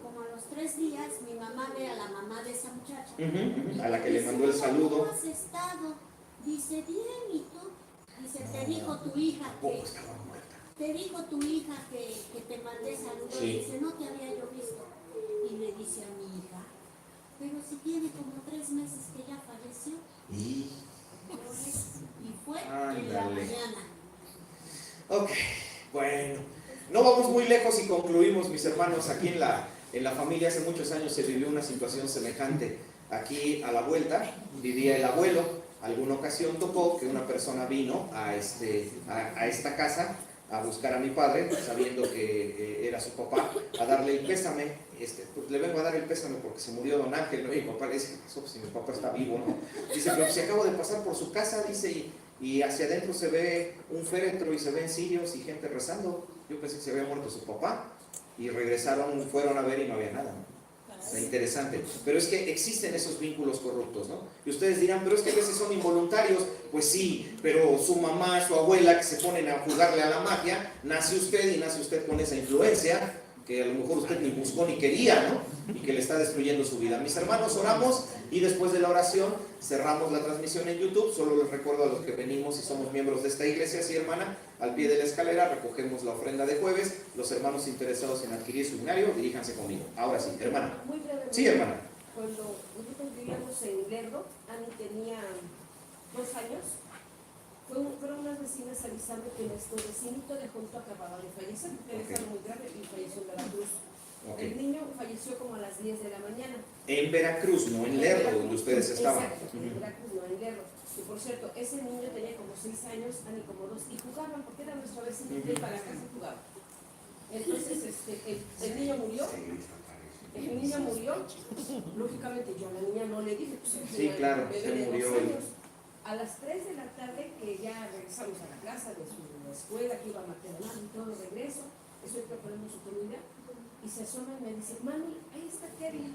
Como a los 3 días, mi mamá ve a la mamá de esa muchacha. A la que le mandó el saludo. ¿Cómo has estado? Dice, bien, ¿y tú? Dice, te dijo tu hija que... Te dijo tu hija que te mandé saludos. Sí. Dice, no te había yo visto. Y le dice a mi hija, pero si tiene como 3 meses que ya falleció. Y fue en la mañana. Ok, bueno. No vamos muy lejos y concluimos, mis hermanos. Aquí en la familia hace muchos años se vivió una situación semejante. Aquí a la vuelta vivía el abuelo. Alguna ocasión tocó que una persona vino a esta casa a buscar a mi padre, sabiendo que era su papá, a darle el pésame. Pues le vengo a dar el pésame porque se murió don Ángel, ¿no? Y mi papá le dice, ¿qué pasó? Pues si mi papá está vivo, ¿no? Dice, pero si acabo de pasar por su casa, dice, y hacia adentro se ve un féretro y se ven cirios y gente rezando. Yo pensé que se había muerto su papá, y regresaron, fueron a ver y no había nada, ¿no? Es interesante, pero es que existen esos vínculos corruptos, ¿no? Y ustedes dirán, pero es que a veces son involuntarios. Pues sí, pero su mamá, su abuela, que se ponen a jugarle a la magia, nace usted con esa influencia que a lo mejor usted ni buscó ni quería, ¿no? Y que le está destruyendo su vida. Mis hermanos, oramos y después de la oración cerramos la transmisión en YouTube. Solo les recuerdo a los que venimos y somos miembros de esta iglesia, sí, hermana, al pie de la escalera recogemos la ofrenda de jueves. Los hermanos interesados en adquirir su binario, diríjanse conmigo. Ahora sí, hermana. Muy brevemente. Sí, hermana. Cuando nosotros vivíamos en Lerdo, Ani tenía 2 años, fueron unas vecinas avisando que nuestro vecinito de junto acababa de fallecer, porque él estaba muy grave y falleció en Veracruz. El niño falleció como a las 10 de la mañana. En Veracruz, no en Lerdo, donde ustedes estaban. Exacto, en Veracruz, no en Lerdo. Y por cierto, ese niño tenía como 6 años, Ani como 2, y jugaban porque era nuestro vecino, y para la casa jugaba. Entonces, el niño murió. El niño murió. Lógicamente, yo a la niña no le dije, pues sí, claro, bebé se de murió. 2 años. A las 3 de la tarde, que ya regresamos a la casa de su escuela, que iba a maternal y todo, regreso, estoy preparando su comida, y se asoma y me dice, mami, ahí está Kevin,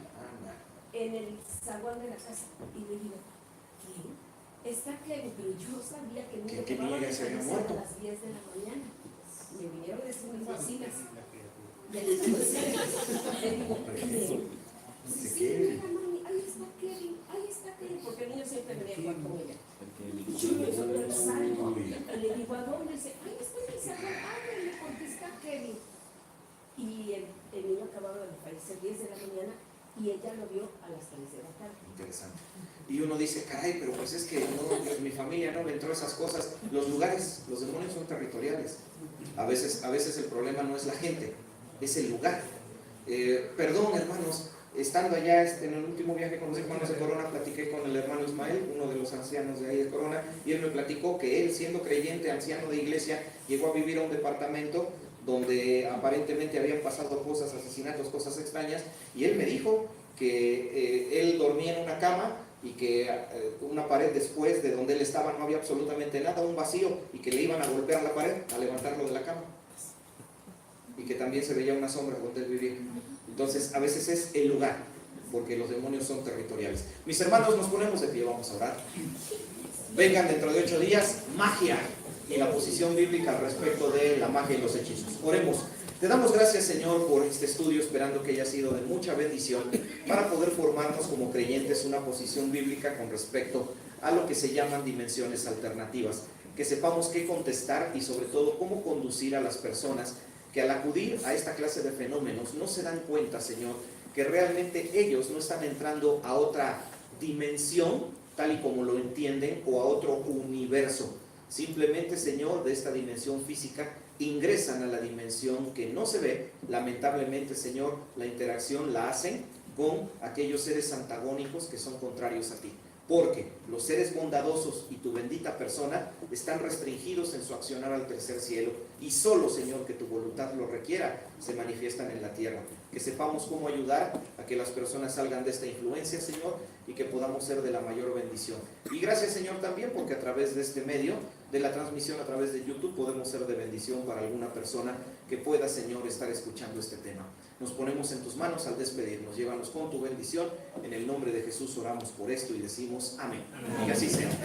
en el zaguán de la casa. Y le digo, ¿qué? Está Kevin, pero yo sabía que el niño acababa de fallecer a las 10 de la mañana. Me vinieron a decir mis vecinas. Y ahí le digo, sí, mira, mami, ahí está Kevin, porque el niño siempre venía a jugar con ella. Yo me salgo y le digo, ¿a dónde? Dice, ahí está en el zaguán, ábrele, porque está Kevin. Y el niño acababa de fallecer 10 de la mañana y ella lo vio a las 3 de la tarde. Interesante. Y uno dice, caray, pero pues es que no, mi familia no me entró esas cosas. Los lugares, los demonios son territoriales. A veces el problema no es la gente, es el lugar. Perdón, hermanos, estando allá en el último viaje con los hermanos de Corona, platiqué con el hermano Ismael, uno de los ancianos de ahí de Corona, y él me platicó que él, siendo creyente, anciano de iglesia, llegó a vivir a un departamento donde aparentemente habían pasado cosas, asesinatos, cosas extrañas, y él me dijo que él dormía en una cama y que una pared después de donde él estaba no había absolutamente nada, un vacío, y que le iban a golpear la pared, a levantarlo de la cama, y que también se veía una sombra donde él vivía. Entonces a veces es el lugar, porque los demonios son territoriales. Mis hermanos, nos ponemos de pie, vamos a orar. Vengan dentro de 8 días, magia y la posición bíblica respecto de la magia y los hechizos. Oremos. Te damos gracias, Señor, por este estudio, esperando que haya sido de mucha bendición para poder formarnos como creyentes una posición bíblica con respecto a lo que se llaman dimensiones alternativas, que sepamos qué contestar y sobre todo cómo conducir a las personas que al acudir a esta clase de fenómenos no se dan cuenta, Señor, que realmente ellos no están entrando a otra dimensión tal y como lo entienden o a otro universo. Simplemente, Señor, de esta dimensión física ingresan a la dimensión que no se ve. Lamentablemente, Señor, la interacción la hacen con aquellos seres antagónicos que son contrarios a ti. Porque los seres bondadosos y tu bendita persona están restringidos en su accionar al tercer cielo, y solo, Señor, que tu voluntad lo requiera, se manifiestan en la tierra. Que sepamos cómo ayudar a que las personas salgan de esta influencia, Señor, y que podamos ser de la mayor bendición. Y gracias, Señor, también porque a través de este medio, de la transmisión a través de YouTube, podemos ser de bendición para alguna persona que pueda, Señor, estar escuchando este tema. Nos ponemos en tus manos al despedirnos. Llévanos con tu bendición. En el nombre de Jesús oramos por esto y decimos amén. Y así sea.